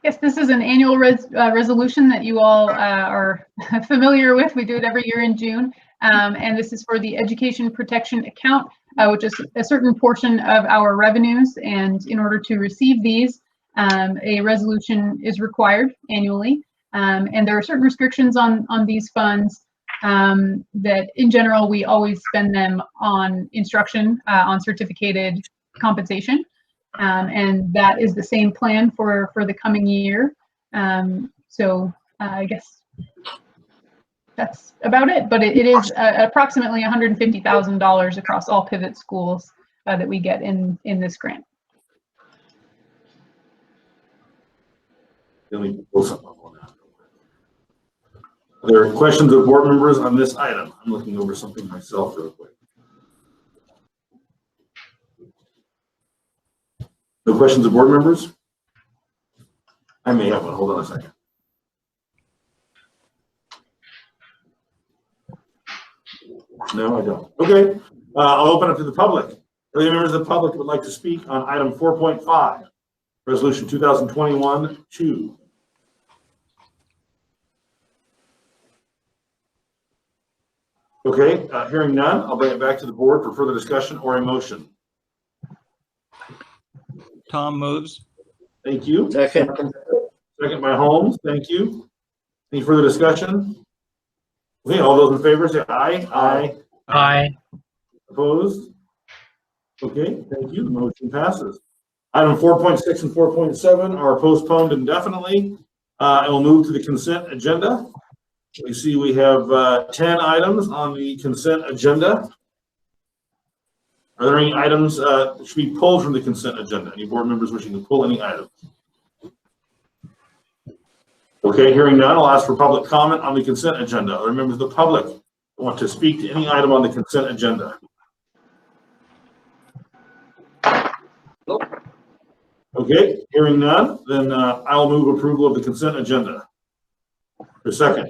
Yes, this is an annual resolution that you all are familiar with. We do it every year in June. And this is for the Education Protection Account, which is a certain portion of our revenues. And in order to receive these, a resolution is required annually. And there are certain restrictions on these funds that in general, we always spend them on instruction, on certificated compensation. And that is the same plan for the coming year. So I guess that's about it, but it is approximately $150,000 across all pivot schools that we get in this grant. Let me pull something up on that. Are there questions of board members on this item? I'm looking over something myself real quick. No questions of board members? I may have one. Hold on a second. No, I don't. Okay. I'll open up to the public. Are there any members of the public that would like to speak on item 4.5, Resolution 2021-2? Okay. Hearing none, I'll bring it back to the board for further discussion or a motion. Tom moves. Thank you. Second. Second by Holmes. Thank you. Any further discussion? Okay, all those in favor say aye. Aye. Aye. Opposed? Okay, thank you. The motion passes. Item 4.6 and 4.7 are postponed indefinitely. And we'll move to the consent agenda. We see we have 10 items on the consent agenda. Are there any items that should be pulled from the consent agenda? Any board members wishing to pull any items? Okay, hearing none, I'll ask for public comment on the consent agenda. Are there members of the public who want to speak to any item on the consent agenda? Nope. Okay, hearing none, then I'll move approval of the consent agenda. For a second.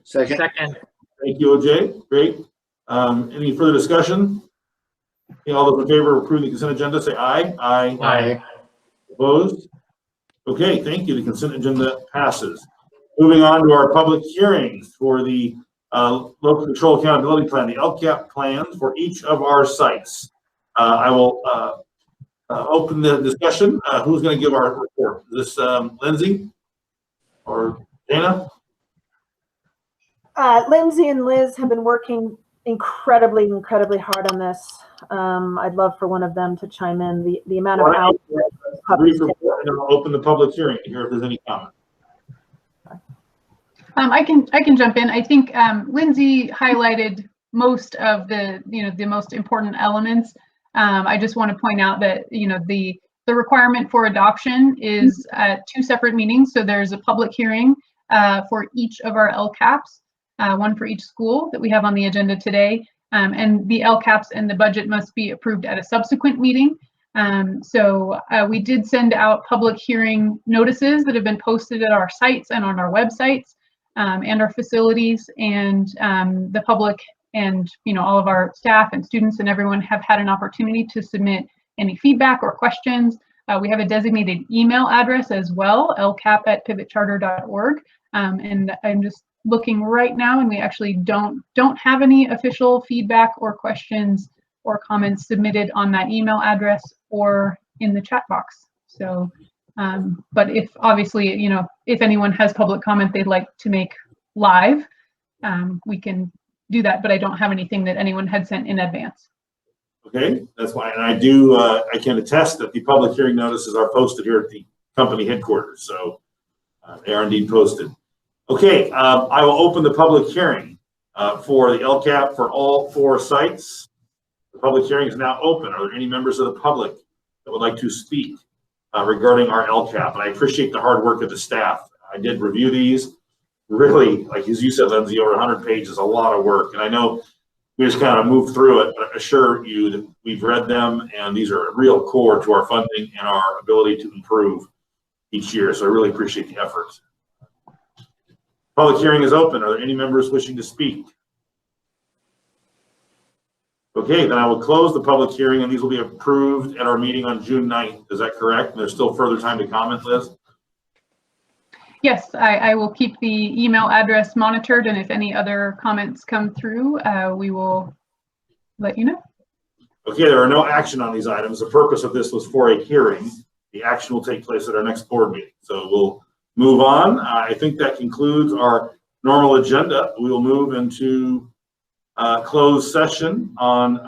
Second. Thank you, OJ. Great. Any further discussion? Okay, all those in favor of approving the consent agenda, say aye. Aye. Opposed? Okay, thank you. The consent agenda passes. Moving on to our public hearings for the local control accountability plan, the Lcap plans for each of our sites. I will open the discussion. Who's going to give our report? Is this Lindsay or Dana? Lindsay and Liz have been working incredibly hard on this. I'd love for one of them to chime in. The amount of hours. Brief report, and I'll open the public hearing to hear if there's any comment. I can jump in. I think Lindsay highlighted most of the the most important elements. I just want to point out that the requirement for adoption is at 2 separate meetings. So there's a public hearing for each of our LCAPs, one for each school that we have on the agenda today, and the LCAPs and the budget must be approved at a subsequent meeting. So we did send out public hearing notices that have been posted at our sites and on our websites and our facilities, and the public and all of our staff and students and everyone have had an opportunity to submit any feedback or questions. We have a designated email address as well, lcap@pivotcharter.org, and I'm just looking right now, and we actually don't have any official feedback or questions or comments submitted on that email address or in the chat box. So, but if obviously, if anyone has public comment they'd like to make live, we can do that, but I don't have anything that anyone had sent in advance. Okay, that's why, and I can attest that the public hearing notices are posted here at the company headquarters, so they are indeed posted. Okay, I will open the public hearing for the Lcap for all 4 sites. The public hearing is now open. Are there any members of the public that would like to speak regarding our Lcap? And I appreciate the hard work of the staff. I did review these. Really, like as you said, Lindsay, over 100 pages, a lot of work. And I know we just kind of moved through it, but I assure you that we've read them, and these are a real core to our funding and our ability to improve each year. So I really appreciate the efforts. Public hearing is open. Are there any members wishing to speak? Okay, then I will close the public hearing, and these will be approved at our meeting on June 9th. Is that correct? And there's still further time to comment, Liz? Yes, I will keep the email address monitored, and if any other comments come through, we will let you know. Okay, there are no action on these items. The purpose of this was for a hearing. The action will take place at our next board meeting. So we'll move on. I think that concludes our normal agenda. We will move into closed session on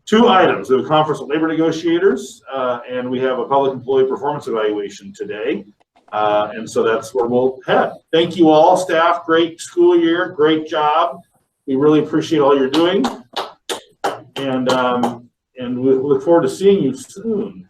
2 items. We have a conference with labor negotiators, and we have a public employee performance evaluation today. And so that's where we'll head. Thank you all, staff. Great school year. Great job. We really appreciate all you're doing. And we look forward to seeing you soon.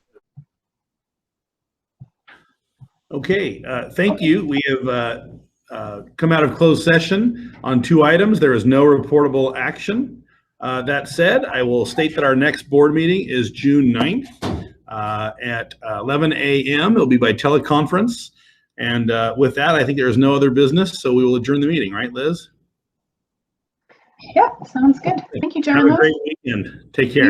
Okay, thank you. We have come out of closed session on 2 items. There is no reportable action. That said, I will state that our next board meeting is June 9th at 11 a.m. It'll be by teleconference. And with that, I think there is no other business, so we will adjourn the meeting, right, Liz? Yep, sounds good. Thank you, John. Have a great weekend. Take care.